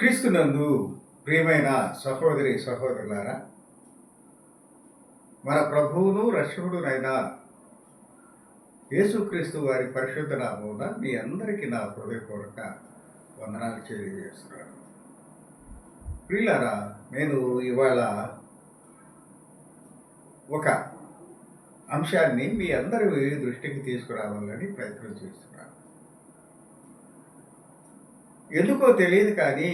క్రీస్తునందు ప్రియమైన సహోదరి సహోదరులారా, మన ప్రభువును రక్షకుడునైన యేసుక్రీస్తు వారి పరిశుద్ధ నామమున మీ అందరికీ నా హృదయపూర్వక వందనాలు తెలియజేస్తున్నాను. ప్రియులారా, నేను ఇవాళ ఒక అంశాన్ని మీ అందరి దృష్టికి తీసుకురావాలని ప్రయత్నం చేస్తున్నాను. ఎందుకో తెలియదు కానీ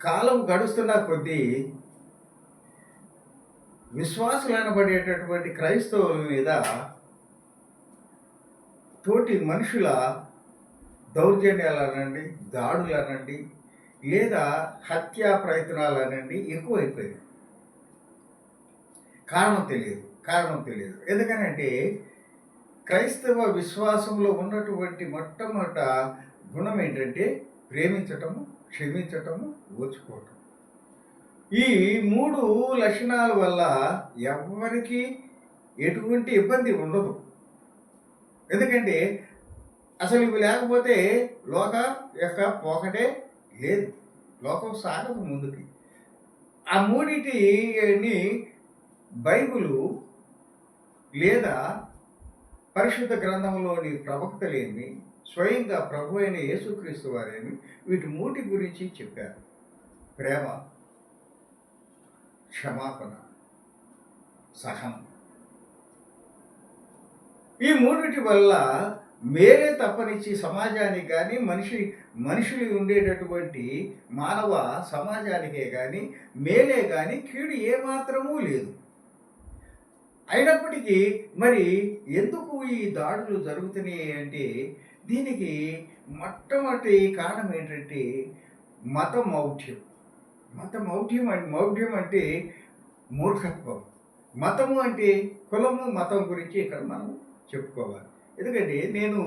కాలం గడుస్తున్న కొద్దీ విశ్వాసులు అనబడేటటువంటి క్రైస్తవుల మీద తోటి మనుషుల దౌర్జన్యాలు అనండి, దాడులు అనండి, లేదా హత్యా ప్రయత్నాలు అనండి ఎక్కువైపోయింది. కారణం తెలియదు. ఎందుకనంటే క్రైస్తవ విశ్వాసంలో ఉన్నటువంటి మొట్టమొదట గుణం ఏంటంటే ప్రేమించటము, క్షమించటము, ఓర్చుకోవటం. ఈ 3 లక్షణాల వల్ల ఎవరికి ఎటువంటి ఇబ్బంది ఉండదు. ఎందుకంటే అసలు ఇవి లేకపోతే లోక యొక్క పోకటే లేదు, లోకం సాగదు ముందుకి. ఆ మూడిటిని బైబిలు లేదా పరిశుద్ధ గ్రంథంలోని ప్రవక్తలేమి, స్వయంగా ప్రభు అయిన యేసుక్రీస్తు వారేమి వీటి మూటి గురించి చెప్పారు. ప్రేమ, క్షమాపణ, సహనం. ఈ మూడిటి వల్ల మేలే తప్పనిచ్చి సమాజానికి కానీ మనుషులు ఉండేటటువంటి మానవ సమాజానికే కానీ మేలే కానీ కీడు ఏమాత్రమూ లేదు. అయినప్పటికీ మరి ఎందుకు ఈ దాడులు జరుగుతున్నాయి అంటే దీనికి మొట్టమొదటి కారణం ఏంటంటే మతమౌఢ్యం. మౌఢ్యం అంటే మూర్ఖత్వం. మతము అంటే కులము, మతం గురించి ఇక్కడ మనం చెప్పుకోవాలి. ఎందుకంటే నేను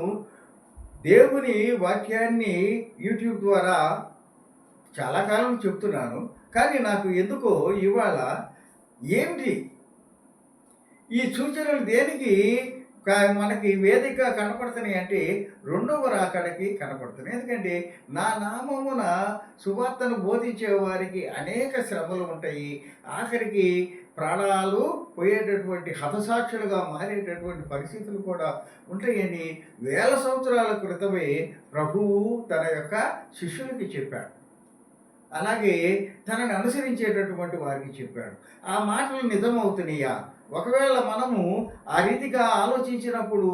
దేవుని వాక్యాన్ని యూట్యూబ్ ద్వారా చాలా కాలం చెప్తున్నాను, కానీ నాకు ఎందుకో ఇవాళ ఏమిటి ఈ సూచనలు దేనికి మనకి వేదిక కనపడుతున్నాయి అంటే రెండవ రాకడకి కనపడుతున్నాయి. ఎందుకంటే నా నామమున సువార్తను బోధించే వారికి అనేక శ్రమలు ఉంటాయి, ఆఖరికి ప్రాణాలు పోయేటటువంటి హతసాక్షులుగా మారేటటువంటి పరిస్థితులు కూడా ఉంటాయని 1000 సంవత్సరాల క్రితమే ప్రభువు తన యొక్క శిష్యులకి చెప్పాడు. అలాగే తనని అనుసరించేటటువంటి వారికి చెప్పాడు. ఆ మాటలు నిజమవుతున్నాయా? ఒకవేళ మనము ఆ రీతిగా ఆలోచించినప్పుడు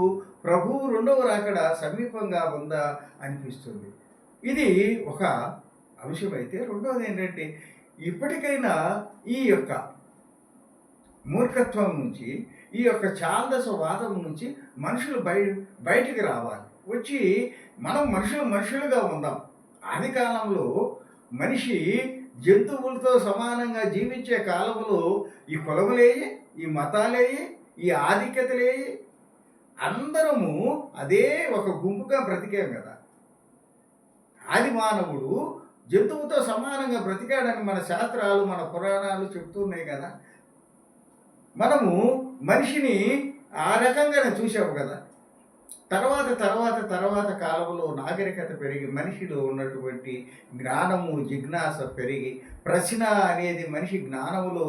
ప్రభువు రెండవ రాకడ సమీపంగా ఉందా అనిపిస్తుంది. ఇది ఒక అంశమైతే, రెండవది ఏంటంటే ఇప్పటికైనా ఈ యొక్క మూర్ఖత్వం నుంచి, ఈ యొక్క ఛాందసవాదం నుంచి మనుషులు బయటికి రావాలి. వచ్చి మనం మనుషులుగా ఉందాం. ఆది కాలంలో మనిషి జంతువులతో సమానంగా జీవించే కాలంలో ఈ కులములేయి, ఈ మతాలేయి, ఈ ఆధిక్యతలేయి, అందరము అదే ఒక గుంపుగా బ్రతికాం కదా. ఆది మానవుడు జంతువుతో సమానంగా బ్రతికాడని మన శాస్త్రాలు, మన పురాణాలు చెప్తున్నాయి కదా. మనము మనిషిని ఆ రకంగానే చూసాము కదా. తర్వాత కాలంలో నాగరికత పెరిగి మనిషిలో ఉన్నటువంటి జ్ఞానము, జిజ్ఞాస పెరిగి ప్రశ్న అనేది మనిషి జ్ఞానములో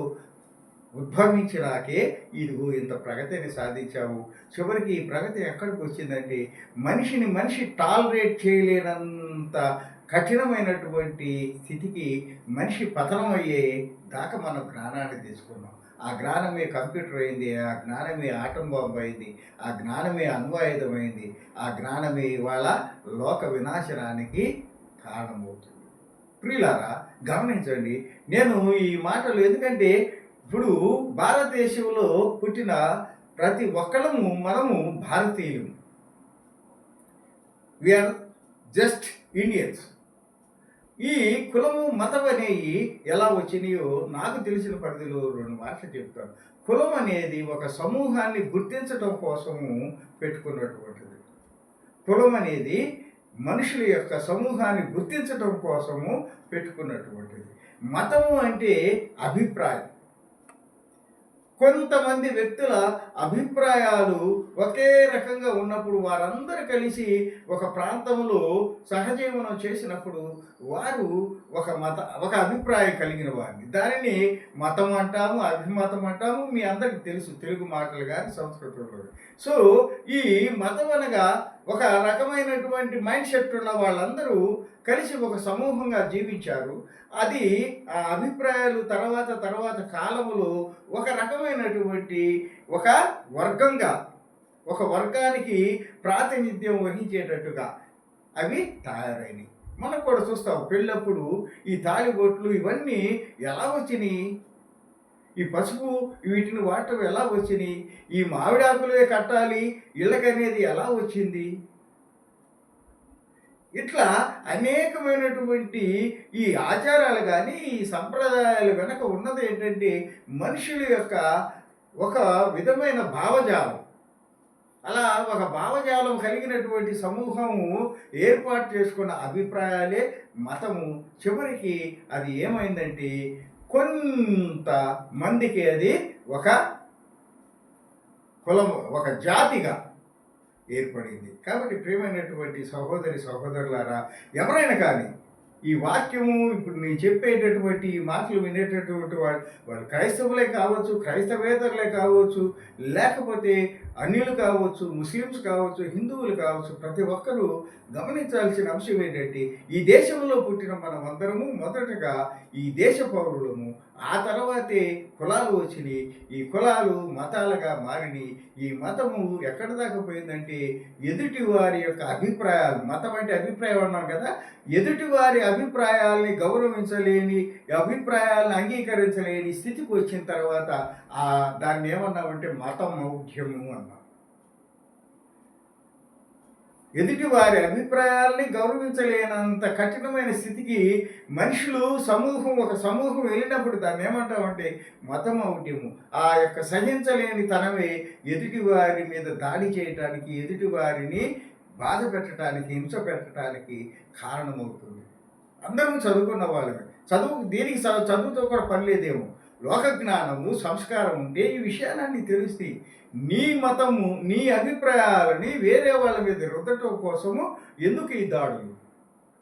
ఉద్భవించినాకే ఇదిగో ఇంత ప్రగతిని సాధించాము. చివరికి ఈ ప్రగతి ఎక్కడికి వచ్చిందంటే మనిషి టాలరేట్ చేయలేనంత కఠినమైనటువంటి స్థితికి మనిషి పతనం అయ్యే దాకా మనం జ్ఞానాన్ని తీసుకున్నాం. ఆ జ్ఞానమే కంప్యూటర్ అయింది, ఆ జ్ఞానమే ఆటం బాంబు అయింది, ఆ జ్ఞానమే అణ్వాయుధమైంది, ఆ జ్ఞానమే ఇవాళ లోక వినాశనానికి కారణమవుతుంది. ప్రియులారా, గమనించండి, నేను ఈ మాటలు ఎందుకంటే ఇప్పుడు భారతదేశంలో పుట్టిన ప్రతి ఒక్కళ్ళము మనము భారతీయులు. We are just Indians. ఈ కులము, మతం అనేవి ఎలా వచ్చినాయో నాకు తెలిసిన పరిధిలో 2 మాటలు చెప్తాను. కులం అనేది ఒక సమూహాన్ని గుర్తించటం కోసము పెట్టుకున్నటువంటిది. కులం అనేది మనుషుల యొక్క సమూహాన్ని గుర్తించటం కోసము పెట్టుకున్నటువంటిది. మతము అంటే అభిప్రాయం. కొంతమంది వ్యక్తుల అభిప్రాయాలు ఒకే రకంగా ఉన్నప్పుడు వారందరూ కలిసి ఒక ప్రాంతంలో సహజీవనం చేసినప్పుడు వారు ఒక అభిప్రాయం కలిగిన వారిని దానిని మతం అంటాము, అభిమతం అంటాము. మీ అందరికీ తెలుసు తెలుగు మాటలు కానీ సంస్కృతంలో. సో ఈ మతం అనగా ఒక రకమైనటువంటి మైండ్ సెట్ ఉన్న వాళ్ళందరూ కలిసి ఒక సమూహంగా జీవించారు. అది ఆ అభిప్రాయాలు తర్వాత తర్వాత కాలములో ఒక రకమైనటువంటి ఒక వర్గంగా, ఒక వర్గానికి ప్రాతినిధ్యం వహించేటట్టుగా అవి తయారైనవి. మనం కూడా చూస్తాం పెళ్ళప్పుడు ఈ తాళిబొట్లు ఇవన్నీ ఎలా వచ్చినాయి, ఈ పసుపు వీటిని వాడటం ఎలా వచ్చినాయి, ఈ మామిడాకులే కట్టాలి ఇళ్ళకనేది ఎలా వచ్చింది, ఇట్లా అనేకమైనటువంటి ఈ ఆచారాలు కానీ ఈ సంప్రదాయాలు వెనక ఉన్నది ఏంటంటే మనుషుల యొక్క ఒక విధమైన భావజాలం. అలా ఒక భావజాలం కలిగినటువంటి సమూహము ఏర్పాటు చేసుకున్న అభిప్రాయాలే మతము. చివరికి అది ఏమైందంటే కొంత మందికి అది ఒక కులం, ఒక జాతిగా ఏర్పడింది. కాబట్టి ప్రియమైనటువంటి సహోదరి సహోదరులారా, ఎవరైనా కానీ ఈ వాక్యము ఇప్పుడు నేను చెప్పేటటువంటి ఈ మాటలు వినేటటువంటి వాళ్ళు క్రైస్తవులే కావచ్చు, క్రైస్తవేతరులే కావచ్చు, లేకపోతే అన్యులు కావచ్చు, ముస్లిమ్స్ కావచ్చు, హిందువులు కావచ్చు, ప్రతి ఒక్కరూ గమనించాల్సిన అంశం ఏంటంటే ఈ దేశంలో పుట్టిన మనం అందరము మొదటగా ఈ దేశ పౌరులము. ఆ తర్వాతే కులాలు వచ్చినాయి. ఈ కులాలు మతాలుగా మారినాయి. ఈ మతము ఎక్కడి దాకా పోయిందంటే ఎదుటి వారి యొక్క అభిప్రాయాలు, మతం అంటే అభిప్రాయం అన్నాం కదా, ఎదుటి వారి అభిప్రాయాల్ని గౌరవించలేని, అభిప్రాయాలను అంగీకరించలేని స్థితికి వచ్చిన తర్వాత దాన్ని ఏమన్నామంటే మతం మౌఢ్యము అన్నాం. ఎదుటి వారి అభిప్రాయాల్ని గౌరవించలేనంత కఠినమైన స్థితికి మనుషులు ఒక సమూహం వెళ్ళినప్పుడు దాన్ని ఏమంటామంటే మతమౌఢ్యము. ఆ యొక్క సహించలేని తనమే ఎదుటి వారి మీద దాడి చేయటానికి, ఎదుటి వారిని బాధ పెట్టడానికి, హింస పెట్టడానికి కారణమవుతుంది. అందరం చదువుకున్న వాళ్ళమే. దీనికి చదువుతో కూడా పని లేదేమో. లోక జ్ఞానము, సంస్కారం ఉంటే ఈ విషయాలన్నీ తెలుస్తాయి. నీ మతము, నీ అభిప్రాయాలని వేరే వాళ్ళ మీద రుద్దటం కోసము ఎందుకు ఈ దాడులు?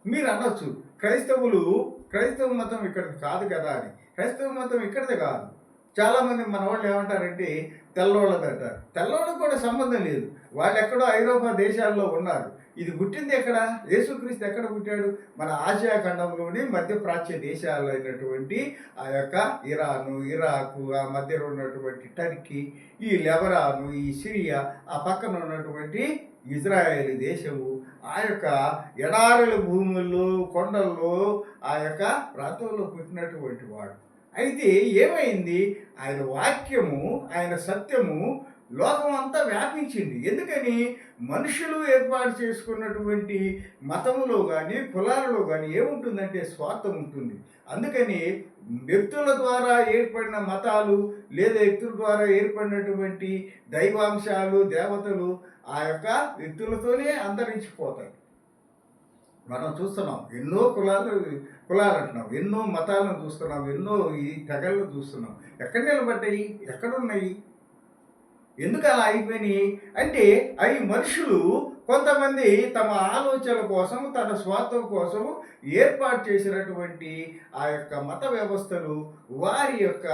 మీరు అనొచ్చు క్రైస్తవ మతం ఇక్కడిది కాదు కదా అని. క్రైస్తవ మతం ఇక్కడిది కాదు. చాలామంది మన వాళ్ళు ఏమంటారంటే తెల్లోళ్ళది అంటారు. తెల్లవాళ్ళకు కూడా సంబంధం లేదు. వాళ్ళు ఎక్కడో ఐరోపా దేశాల్లో ఉన్నారు. ఇది పుట్టింది ఎక్కడ? యేసుక్రీస్తు ఎక్కడ పుట్టాడు? మన ఆసియా ఖండంలోని మధ్యప్రాచ్య దేశాలు అయినటువంటి ఆ యొక్క ఇరాను, ఇరాకు, ఆ మధ్యలో ఉన్నటువంటి టర్కీ, ఈ లెబనాను, ఈ సిరియా, ఆ పక్కన ఉన్నటువంటి ఇజ్రాయేల్ దేశము, ఆ యొక్క ఎడారుల భూముల్లో, కొండల్లో, ఆ యొక్క ప్రాంతంలో పుట్టినటువంటి వాడు. అయితే ఏమైంది? ఆయన వాక్యము, ఆయన సత్యము లోకం అంతా వ్యాపించింది. ఎందుకని? మనుషులు ఏర్పాటు చేసుకున్నటువంటి మతములో కానీ, కులాలలో కానీ ఏముంటుందంటే స్వార్థం ఉంటుంది. అందుకని వ్యక్తుల ద్వారా ఏర్పడిన మతాలు లేదా వ్యక్తుల ద్వారా ఏర్పడినటువంటి దైవాంశాలు, దేవతలు ఆ యొక్క వ్యక్తులతోనే అంతరించిపోతాయి. మనం చూస్తున్నాం ఎన్నో కులాలు అంటున్నాం, ఎన్నో మతాలను చూస్తున్నాం, ఎన్నో ఈ తెగలను చూస్తున్నాం. ఎక్కడ నిలబడ్డాయి? ఎక్కడున్నాయి? ఎందుకు అలా అయిపోయినాయి అంటే అవి మనుషులు కొంతమంది తమ ఆలోచనల కోసం, తన స్వార్థం కోసం ఏర్పాటు చేసినటువంటి ఆ యొక్క మత వ్యవస్థలు వారి యొక్క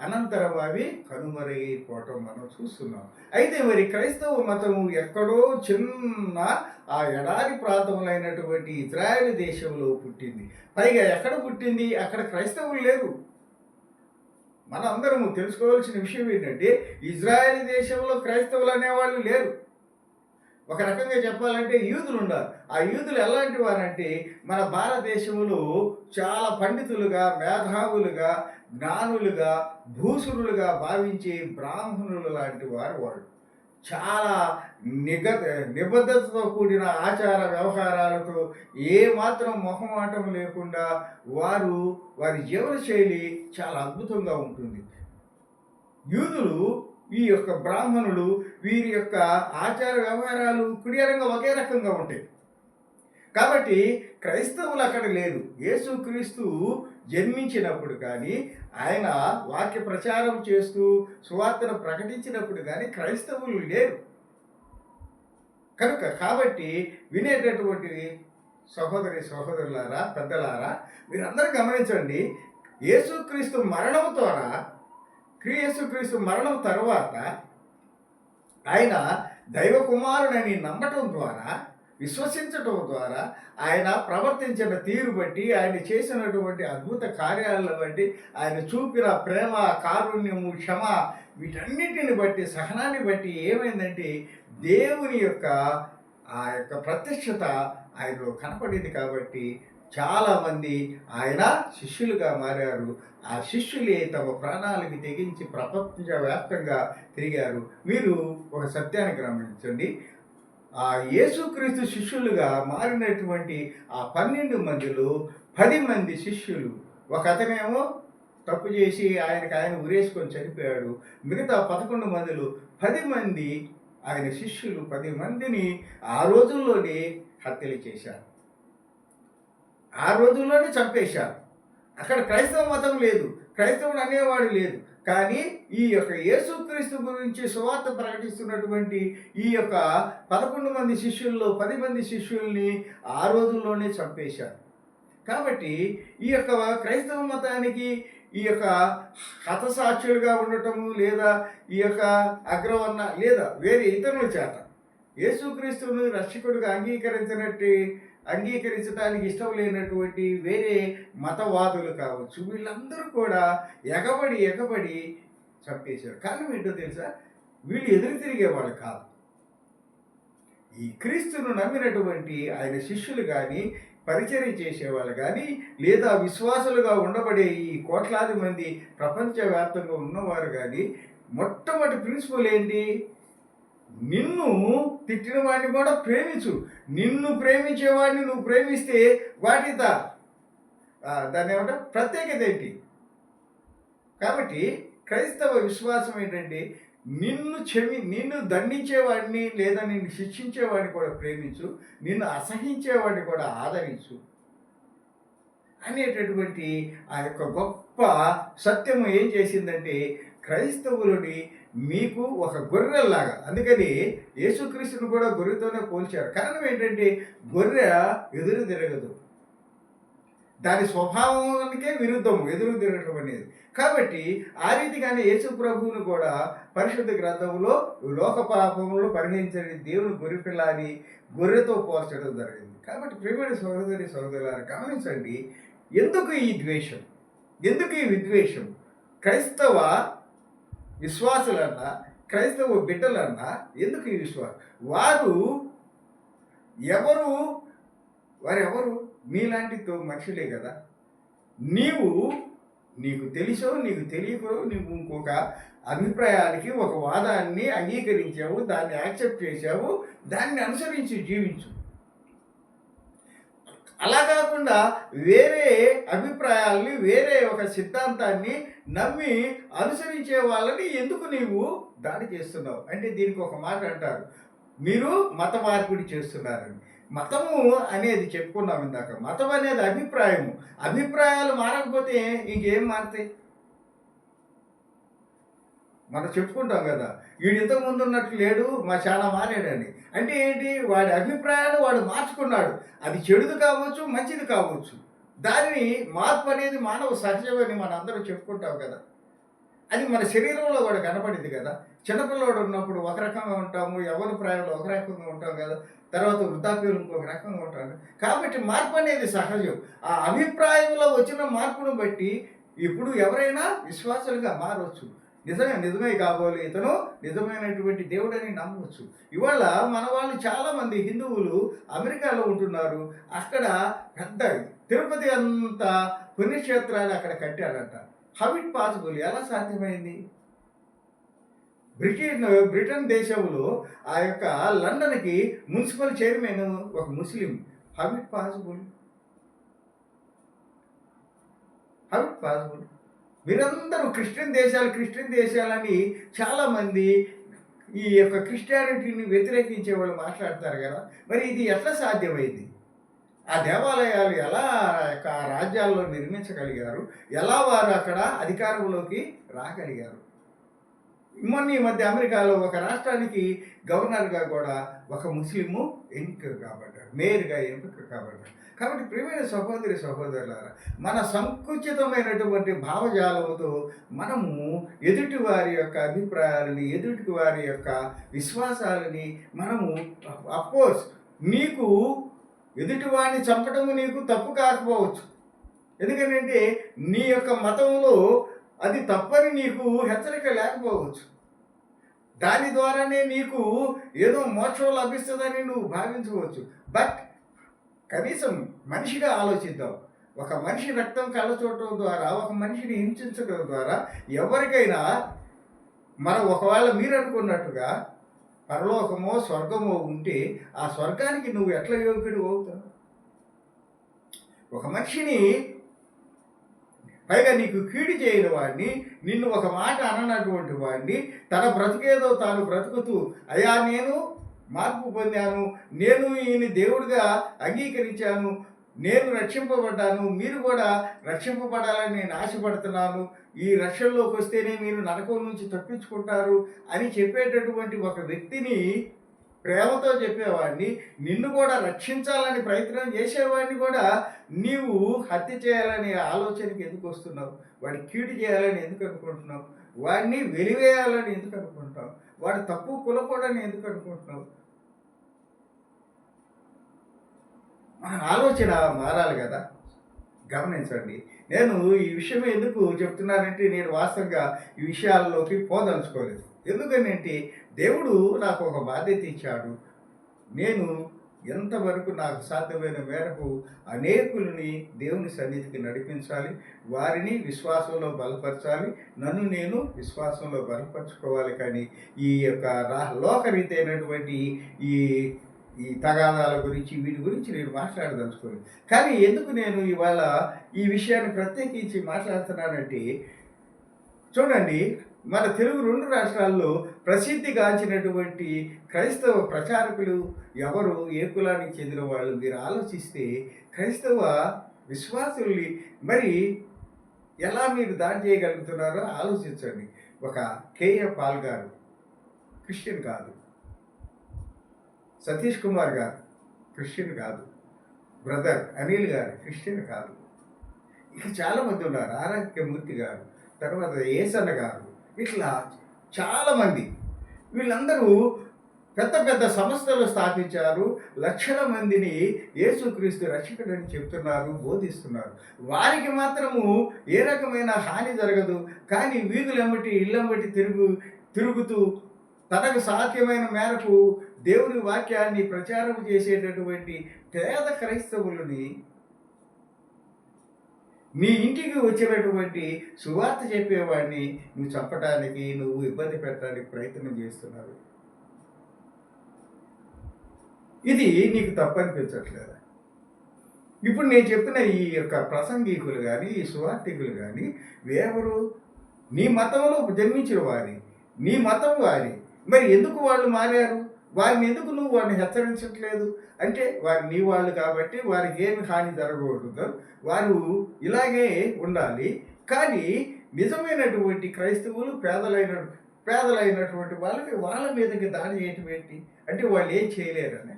అనంతరం అవి కనుమరైపోవటం మనం చూస్తున్నాం. అయితే మరి క్రైస్తవ మతము ఎక్కడో చిన్న ఆ ఎడారి ప్రాంతములైనటువంటి ఇజ్రాయెల్ దేశంలో పుట్టింది. పైగా ఎక్కడ పుట్టింది? అక్కడ క్రైస్తవులు లేరు. మన అందరము తెలుసుకోవాల్సిన విషయం ఏంటంటే ఇజ్రాయెల్ దేశంలో క్రైస్తవులు అనేవాళ్ళు లేరు. ఒక రకంగా చెప్పాలంటే యూదులు ఉన్నారు. ఆ యూదులు ఎలాంటి వారంటే మన భారతదేశంలో చాలా పండితులుగా, మేధావులుగా, జ్ఞానులుగా, భూసురులుగా భావించే బ్రాహ్మణులు లాంటి వాళ్ళు. చాలా నిబద్ధతతో కూడిన ఆచార వ్యవహారాలతో ఏమాత్రం మొహమాటం లేకుండా వారి జీవన శైలి చాలా అద్భుతంగా ఉంటుంది. యూదులు, ఈ యొక్క బ్రాహ్మణులు, వీరి యొక్క ఆచార వ్యవహారాలు కుడియరంగా ఒకే రకంగా ఉంటాయి. కాబట్టి క్రైస్తవులు అక్కడ లేరు. యేసుక్రీస్తు జన్మించినప్పుడు కానీ, ఆయన వాక్య ప్రచారం చేస్తూ సువార్తను ప్రకటించినప్పుడు కానీ క్రైస్తవులు లేరు. కాబట్టి వినేటటువంటి సహోదరులారా, పెద్దలారా, మీరందరూ గమనించండి. యేసుక్రీస్తు మరణం ద్వారా, యేసుక్రీస్తు మరణం తర్వాత ఆయన దైవ కుమారుడని నమ్మటం ద్వారా, విశ్వసించటం ద్వారా, ఆయన ప్రవర్తించిన తీరు బట్టి, ఆయన చేసినటువంటి అద్భుత కార్యాలను బట్టి, ఆయన చూపిన ప్రేమ, కారుణ్యము, క్షమ, వీటన్నిటిని బట్టి, సహనాన్ని బట్టి ఏమైందంటే దేవుని యొక్క ఆ యొక్క ప్రత్యక్షత ఆయనలో కనపడింది. కాబట్టి చాలామంది ఆయన శిష్యులుగా మారారు. ఆ శిష్యులే తమ ప్రాణాలకు తెగించి ప్రపంచవ్యాప్తంగా తిరిగారు. మీరు ఒక సత్యాన్ని గమనించండి. ఆ యేసుక్రీస్తు శిష్యులుగా మారినటువంటి ఆ 12 మందిలో 10 మంది శిష్యులు, ఒక అతనేమో తప్పు చేసి ఆయన ఉరేసుకొని చనిపోయాడు. మిగతా 11 మందిలో 10 మంది ఆయన శిష్యులు 10 మందిని ఆ రోజుల్లోనే హత్యలు చేశారు, ఆ రోజుల్లోనే చంపేశారు. అక్కడ క్రైస్తవ మతం లేదు, క్రైస్తవుడు అనేవాడు లేదు. కానీ ఈ యొక్క యేసుక్రీస్తు గురించి సువార్త ప్రకటిస్తున్నటువంటి ఈ యొక్క 11 మంది శిష్యుల్లో 10 మంది శిష్యుల్ని ఆ రోజుల్లోనే చంపేశారు. కాబట్టి ఈ యొక్క క్రైస్తవ మతానికి ఈ యొక్క హతసాక్షులుగా ఉండటము, లేదా ఈ యొక్క అగ్రవర్ణ, లేదా వేరే ఇతరుల చేత యేసుక్రీస్తును రక్షకుడిగా అంగీకరించడానికి ఇష్టం లేనటువంటి వేరే మతవాదులు కావచ్చు, వీళ్ళందరూ కూడా ఎగబడి చంపేశారు. కారణం ఏంటో తెలుసా? వీళ్ళు ఎదురు తిరిగేవాళ్ళు కాదు. ఈ క్రీస్తును నమ్మినటువంటి ఆయన శిష్యులు కానీ, పరిచర్య చేసేవాళ్ళు కానీ, లేదా విశ్వాసులుగా ఉండబడే ఈ కోట్లాది మంది ప్రపంచవ్యాప్తంగా ఉన్నవారు కానీ, మొట్టమొదటి ప్రిన్సిపల్ ఏంటి? నిన్ను తిట్టిన వాడిని కూడా ప్రేమించు. నిన్ను ప్రేమించేవాడిని నువ్వు ప్రేమిస్తే దాన్ని ఏమంటే ప్రత్యేకత ఏంటి? కాబట్టి క్రైస్తవ విశ్వాసం ఏంటంటే నిన్ను దండించేవాడిని, లేదా నిన్ను శిక్షించేవాడిని కూడా ప్రేమించు, నిన్ను అసహించేవాడిని కూడా ఆదరించు అనేటటువంటి ఆ యొక్క గొప్ప సత్యము ఏం చేసిందంటే క్రైస్తవులని మీకు ఒక గొర్రెల్లాగా, అందుకని యేసుక్రీస్తుని కూడా గొర్రెతోనే పోల్చారు. కారణం ఏంటంటే గొర్రె ఎదురు తిరగదు, దాని స్వభావానికే విరుద్ధము ఎదురు తిరగటం అనేది. కాబట్టి ఆ రీతిగానే యేసు ప్రభువును కూడా పరిశుద్ధ గ్రంథంలో లోక పాపములు పరిహరించని దేవుని గొర్రెపిల్ల అని గొర్రెతో పోల్చడం జరిగింది. కాబట్టి ప్రియమైన సహోదరులారా గమనించండి, ఎందుకు ఈ ద్వేషం, ఎందుకు ఈ విద్వేషం? క్రైస్తవ విశ్వాసులన్నా, క్రైస్తవ బిడ్డలన్నా ఎందుకు ఈ విశ్వాసం? వారెవరు? మీలాంటి మనుషులే కదా. నీకు తెలుసో నీకు తెలియకో నువ్వు ఇంకొక అభిప్రాయానికి, ఒక వాదాన్ని అంగీకరించావు, దాన్ని యాక్సెప్ట్ చేశావు, దాన్ని అనుసరించి జీవించు. అలా కాకుండా వేరే అభిప్రాయాల్ని, వేరే ఒక సిద్ధాంతాన్ని నమ్మి అనుసరించే వాళ్ళని ఎందుకు నీవు దాడి చేస్తున్నావు? అంటే దీనికి ఒక మాట అంటారు, మీరు మత మార్పిడి చేస్తున్నారని. మతము అనేది చెప్పుకున్నాం ఇందాక. మతం అనేది అభిప్రాయాలు మారకపోతే ఇంకేం మారుతాయి? మనం చెప్పుకుంటాం కదా, వీడు ఇంతకుముందు ఉన్నట్లు లేడు, చాలా మారాడని. అంటే ఏంటి? వాడి అభిప్రాయాలు వాడు మార్చుకున్నాడు. అది చెడుది కావచ్చు, మంచిది కావచ్చు. దానిని మార్పు అనేది మానవ సహజమని మన అందరూ చెప్పుకుంటాం కదా. అది మన శరీరంలో కూడా కనపడింది కదా. చిన్నపిల్లవాడు ఉన్నప్పుడు ఒక రకంగా ఉంటాము, యవ్వన ప్రాయంలో ఒక రకంగా ఉంటాం కదా, తర్వాత వృద్ధాప్యంలో ఇంకొక రకంగా ఉంటాము. కాబట్టి మార్పు అనేది సహజం. ఆ అభిప్రాయంలో వచ్చిన మార్పును బట్టి ఇప్పుడు ఎవరైనా విశ్వాసులుగా మారవచ్చు. నిజమే కాబోలు ఇతను నిజమైనటువంటి దేవుడని నమ్మవచ్చు. ఇవాళ మన వాళ్ళు చాలామంది హిందువులు అమెరికాలో ఉంటున్నారు. అక్కడ పెద్ద తిరుపతి అంత పుణ్యక్షేత్రాలు అక్కడ కట్టారంట. How it possible? ఎలా సాధ్యమైంది? బ్రిటన్ దేశంలో ఆ యొక్క లండన్కి మున్సిపల్ చైర్మన్ ఒక ముస్లిం. How it possible? మీరందరూ క్రిస్టియన్ దేశాలని చాలామంది ఈ యొక్క క్రిస్టియానిటీని వ్యతిరేకించే వాళ్ళు మాట్లాడతారు కదా. మరి ఇది ఎట్లా సాధ్యమైంది? ఆ దేవాలయాలు ఎలా రాజ్యాల్లో నిర్మించగలిగారు? ఎలా వారు అక్కడ అధికారంలోకి రాగలిగారు? మొన్న ఈ మధ్య అమెరికాలో ఒక రాష్ట్రానికి గవర్నర్‌గా కూడా ఒక ముస్లిము ఎంపిక కాబడ్డాడు. మేయర్‌గా ఎంపిక కాబడ్డాడు. కాబట్టి ప్రియమైన సహోదరి, సహోదరులారా, మన సంకుచితమైనటువంటి భావజాలంతో మనము ఎదుటి వారి యొక్క అభిప్రాయాలని, ఎదుటి వారి యొక్క విశ్వాసాలని మనము అఫ్‌కోర్స్ నీకు ఎదుటివాడిని చంపడము నీకు తప్పు కాకపోవచ్చు. ఎందుకనంటే నీ యొక్క మతంలో అది తప్పని నీకు హెచ్చరిక లేకపోవచ్చు. దాని ద్వారానే నీకు ఏదో మోక్షం లభిస్తుందని నువ్వు భావించవచ్చు. బట్ కనీసం మనిషిగా ఆలోచిద్దాం. ఒక మనిషి రక్తం కళ్ళచూడటం ద్వారా, ఒక మనిషిని హింసించడం ద్వారా ఎవరికైనా మనం ఒకవేళ మీరు అనుకున్నట్టుగా పరలోకమో, స్వర్గమో ఉంటే ఆ స్వర్గానికి నువ్వు ఎట్లా యోగ్యుడు అవుతావు? ఒక మనిషిని పైగా నీకు కీడు చేయని వాడిని, నిన్ను ఒక మాట అననటువంటి వాడిని, తన బ్రతికేదో తాను బ్రతుకుతూ అయ్యా నేను మార్పు పొందాను, నేను ఈయన దేవుడిగా అంగీకరించాను, నేను రక్షింపబడ్డాను, మీరు కూడా రక్షింపబడాలని నేను ఆశపడుతున్నాను, ఈ రక్షణలోకి వస్తేనే మీరు నరకం నుంచి తప్పించుకుంటారు అని చెప్పేటటువంటి ఒక వ్యక్తిని ప్రేమతో చెప్పేవాడిని, నిన్ను కూడా రక్షించాలని ప్రయత్నం చేసేవాడిని కూడా నీవు హత్య చేయాలనే ఆలోచనకి ఎందుకు వస్తున్నావు? వాడిని కీడు చేయాలని ఎందుకు అనుకుంటున్నావు? వాడిని వెలివేయాలని ఎందుకు అనుకుంటున్నావు? వాడు తప్పు కులకూడని ఎందుకు అనుకుంటున్నావు? మన ఆలోచన మారాలి కదా. గమనించండి, నేను ఈ విషయం ఎందుకు చెప్తున్నానంటే నేను వాస్తవంగా ఈ విషయాల్లోకి పోదలుచుకోలేదు. ఎందుకనంటే దేవుడు నాకు ఒక బాధ్యత ఇచ్చాడు. నేను ఎంతవరకు నాకు సాధ్యమైన మేరకు అనేకులని దేవుని సన్నిధికి నడిపించాలి, వారిని విశ్వాసంలో బలపరచాలి, నన్ను నేను విశ్వాసంలో బలపరుచుకోవాలి. కానీ ఈ యొక్క లోకరీతి అయినటువంటి ఈ ఈ తగాదాల గురించి వీటి గురించి నేను మాట్లాడదలుచుకోలేదు. కానీ ఎందుకు నేను ఇవాళ ఈ విషయాన్ని ప్రత్యేకించి మాట్లాడుతున్నానంటే, చూడండి, మన తెలుగు 2 రాష్ట్రాల్లో ప్రసిద్ధిగాంచినటువంటి క్రైస్తవ ప్రచారకులు ఎవరు, ఏ కులానికి చెందిన వాళ్ళు మీరు ఆలోచిస్తే క్రైస్తవ విశ్వాసుల్ని మరి ఎలా మీరు దాడి చేయగలుగుతున్నారో ఆలోచించండి. ఒక కేఏ పాల్ గారు క్రిస్టియన్ కాదు, సతీష్ కుమార్ గారు క్రిస్టియన్ కాదు, బ్రదర్ అనిల్ గారు క్రిస్టియన్ కాదు, ఇక చాలామంది ఉన్నారు, ఆరాధ్యమూర్తి గారు, తర్వాత ఏసన్న గారు, ఇట్లా చాలామంది. వీళ్ళందరూ పెద్ద పెద్ద సంస్థలు స్థాపించారు, లక్షల మందిని యేసుక్రీస్తు రక్షకుడని చెప్తున్నారు, బోధిస్తున్నారు. వారికి మాత్రము ఏ రకమైన హాని జరగదు. కానీ వీధులెంబటి ఇళ్ళెంబటి తిరుగుతూ తనకు సాధ్యమైన మేరకు దేవుని వాక్యాన్ని ప్రచారం చేసేటటువంటి పేద క్రైస్తవులని మీ ఇంటికి వచ్చినటువంటి సువార్త చెప్పేవాడిని నువ్వు చంపడానికి, నువ్వు ఇబ్బంది పెట్టడానికి ప్రయత్నం చేస్తున్నారు. ఇది నీకు తప్పనిపించట్లేదా? ఇప్పుడు నేను చెప్పిన ఈ యొక్క ప్రసంగికులు కానీ, ఈ సువార్థికులు కానీ ఎవరు? నీ మతంలో జన్మించిన వారి, నీ మతం వారి. మరి ఎందుకు వాళ్ళు మారారు? వారిని ఎందుకు నువ్వు వారిని హెచ్చరించట్లేదు? అంటే వారు నీ వాళ్ళు కాబట్టి వారికి ఏమి హాని జరగకూడదు, వారు ఇలాగే ఉండాలి. కానీ నిజమైనటువంటి క్రైస్తవులు పేదలైనటువంటి వాళ్ళ మీదకి దాడి చేయటం ఏంటి? అంటే వాళ్ళు ఏం చేయలేరని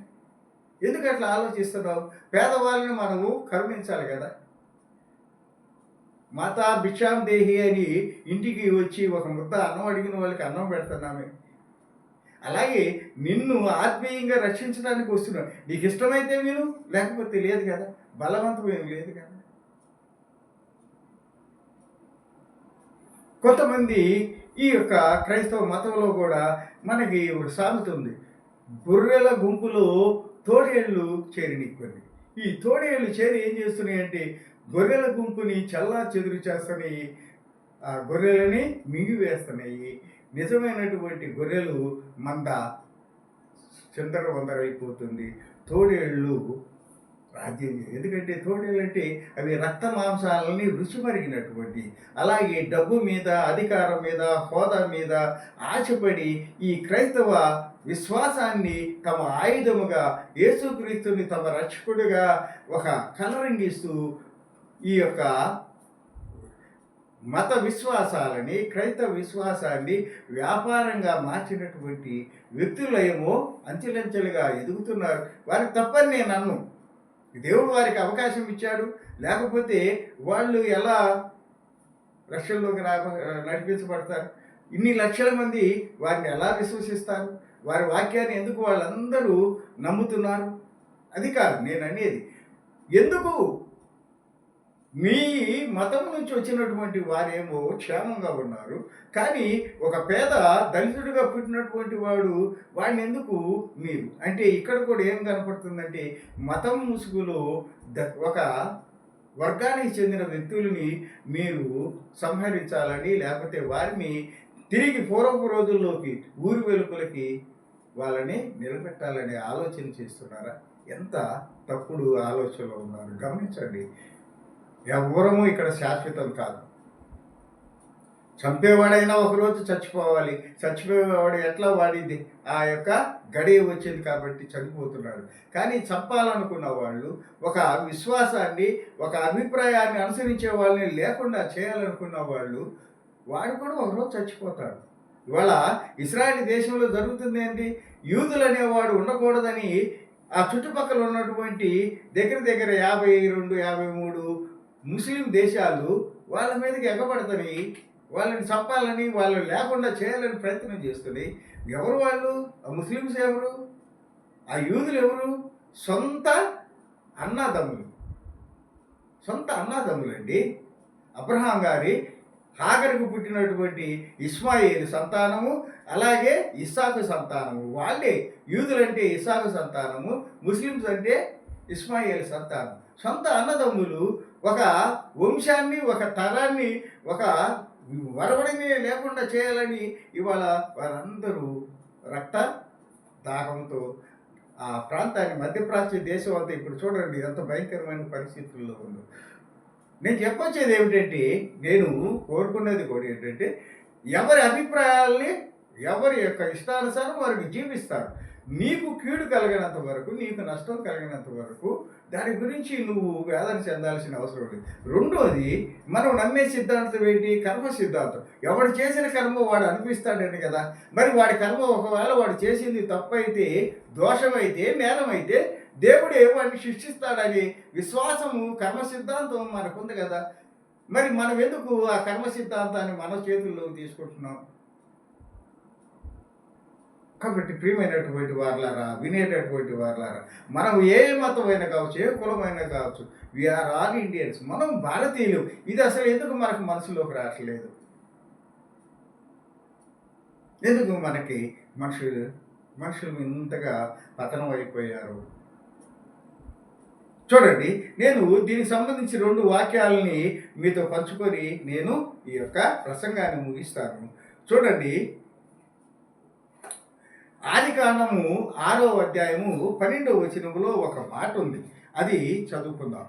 ఎందుకు అట్లా ఆలోచిస్తున్నావు? పేదవాళ్ళని మనము కరుణించాలి కదా. మాతా భిక్షాం దేహి అని ఇంటికి వచ్చి ఒక ముద్ద అన్నం అడిగిన వాళ్ళకి అన్నం పెడుతున్నామే. అలాగే నిన్ను ఆత్మీయంగా రక్షించడానికి వస్తున్నాడు. నీకు ఇష్టమైతే విను, లేకపోతే లేదు కదా. బలవంతం ఏం లేదు కదా. కొంతమంది ఈ యొక్క క్రైస్తవ మతంలో కూడా మనకి ఒక సామెత ఉంది, గొర్రెల గుంపులో తోడేళ్ళు చేరినిక్కొని. ఈ తోడేళ్ళు చేరి ఏం చేస్తున్నాయంటే గొర్రెల గుంపుని చల్లా చెదురు చేస్తున్నాయి, ఆ గొర్రెలని మింగివేస్తున్నాయి. నిజమైనటువంటి గొర్రెలు మంద చిందరవందరైపోతుంది, తోడేళ్ళు రాజ్యం. ఎందుకంటే తోడేళ్ళు అంటే అవి రక్త మాంసాలని రుచి మరిగినటువంటి, అలాగే డబ్బు మీద, అధికారం మీద, హోదా మీద ఆశపడి ఈ క్రైస్తవ విశ్వాసాన్ని తమ ఆయుధముగా, యేసుక్రీస్తుని తమ రక్షకుడిగా ఒక కలరింగిస్తూ ఈ యొక్క మత విశ్వాసాలని, క్రైస్తవ విశ్వాసాన్ని వ్యాపారంగా మార్చినటువంటి వ్యక్తులేమో అంచెలంచెలుగా ఎదుగుతున్నారు. వారికి తప్పని నేను అన్ను. దేవుడు వారికి అవకాశం ఇచ్చాడు. లేకపోతే వాళ్ళు ఎలా రక్షణలోకి నడిపించబడతారు? ఇన్ని లక్షల మంది వారిని ఎలా విశ్వసిస్తారు? వారి వాక్యాన్ని ఎందుకు వాళ్ళందరూ నమ్ముతున్నారు? అది కాదు నేను అనేది. ఎందుకు మీ మతం నుంచి వచ్చినటువంటి వారేమో క్షేమంగా ఉన్నారు, కానీ ఒక పేద దళితుడిగా పుట్టినటువంటి వాడిని ఎందుకు మీరు అంటే ఇక్కడ కూడా ఏం కనపడుతుందంటే మతం ముసుగులో ఒక వర్గానికి చెందిన వ్యక్తులని మీరు సంహరించాలని, లేకపోతే వారిని తిరిగి పూర్వపు రోజుల్లోకి ఊరి వెలుపలకి వాళ్ళని నిలబెట్టాలనే ఆలోచన చేస్తున్నారా? ఎంత తప్పుడు ఆలోచనలో ఉన్నారు గమనించండి. ఎవ్వరము ఇక్కడ శాశ్వతం కాదు. చంపేవాడైనా ఒకరోజు చచ్చిపోవాలి. చచ్చిపోయేవాడు ఎట్లా వాడిది ఆ యొక్క గడియ వచ్చింది కాబట్టి చనిపోతున్నాడు. కానీ చంపాలనుకున్న వాళ్ళు ఒక విశ్వాసాన్ని, ఒక అభిప్రాయాన్ని అనుసరించే వాళ్ళని లేకుండా చేయాలనుకున్న వాడు కూడా ఒకరోజు చచ్చిపోతాడు. ఇవాళ ఇశ్రాయేలు దేశంలో జరుగుతుంది ఏంటి? యూదులు అనేవాడు ఉండకూడదని ఆ చుట్టుపక్కల ఉన్నటువంటి దగ్గర దగ్గర 52, 53 ముస్లిం దేశాలు వాళ్ళ మీదకి ఎగబడతాయి. వాళ్ళని చంపాలని, వాళ్ళు లేకుండా చేయాలని ప్రయత్నం చేస్తుంది. ఎవరు వాళ్ళు? ఆ ముస్లిమ్స్ ఎవరు? ఆ యూదులు ఎవరు? సొంత అన్నదమ్ములు. సొంత అన్నదమ్ములండి. అబ్రహాం గారి హాగరుకు పుట్టినటువంటి ఇస్మాయిల్ సంతానము, అలాగే ఇస్సాకు సంతానము. వాళ్ళే యూదులంటే ఇస్సాకు సంతానము, ముస్లిమ్స్ అంటే ఇస్మాయిల్ సంతానం. సొంత అన్నదమ్ములు ఒక వంశాన్ని, ఒక తరాన్ని, ఒక వరవడిని లేకుండా చేయాలని ఇవాళ వారందరూ రక్త దాహంతో ఆ ప్రాంతాన్ని, మధ్యప్రాచ్య దేశం అంతా ఇప్పుడు చూడండి ఎంత భయంకరమైన పరిస్థితుల్లో ఉందో. నేను చెప్పొచ్చేది ఏమిటంటే, నేను కోరుకునేది కూడా ఏంటంటే, ఎవరి అభిప్రాయాల్ని ఎవరి యొక్క ఇష్టానుసారం వారికి జీవిస్తారు. నీకు కీడు కలిగినంత వరకు, నీకు నష్టం కలిగినంత వరకు దాని గురించి నువ్వు వేదన చెందాల్సిన అవసరం లేదు. రెండోది, మనం నమ్మే సిద్ధాంతం ఏంటి? కర్మ సిద్ధాంతం. ఎవడు చేసిన కర్మ వాడు అనిపిస్తాడని కదా. మరి వాడి కర్మ ఒకవేళ వాడు చేసింది తప్పైతే, దోషమైతే, నేరమైతే దేవుడే వాడిని శిక్షిస్తాడని విశ్వాసము, కర్మ సిద్ధాంతం మనకుంది కదా. మరి మనం ఎందుకు ఆ కర్మ సిద్ధాంతాన్ని మన చేతుల్లోకి తీసుకుంటున్నాం? కాబట్టి ప్రియమైనటువంటి వారులారా, వినేటటువంటి వారులారా, మనం ఏ మతమైనా కావచ్చు, ఏ కులమైనా కావచ్చు, వీఆర్ ఆల్ ఇండియన్స్. మనం భారతీయులు. ఇది అసలు ఎందుకు మనకు మనసులోకి రావట్లేదు? ఎందుకు మనకి మనుషులు ఇంతగా పతనం అయిపోయారు? చూడండి, నేను దీనికి సంబంధించి 2 వాక్యాలని మీతో పంచుకొని నేను ఈ యొక్క ప్రసంగాన్ని ముగిస్తాను. చూడండి, ఆదికాండము 6వ అధ్యాయము 12వ వచనములో ఒక మాట ఉంది. అది చదువుకుందాం.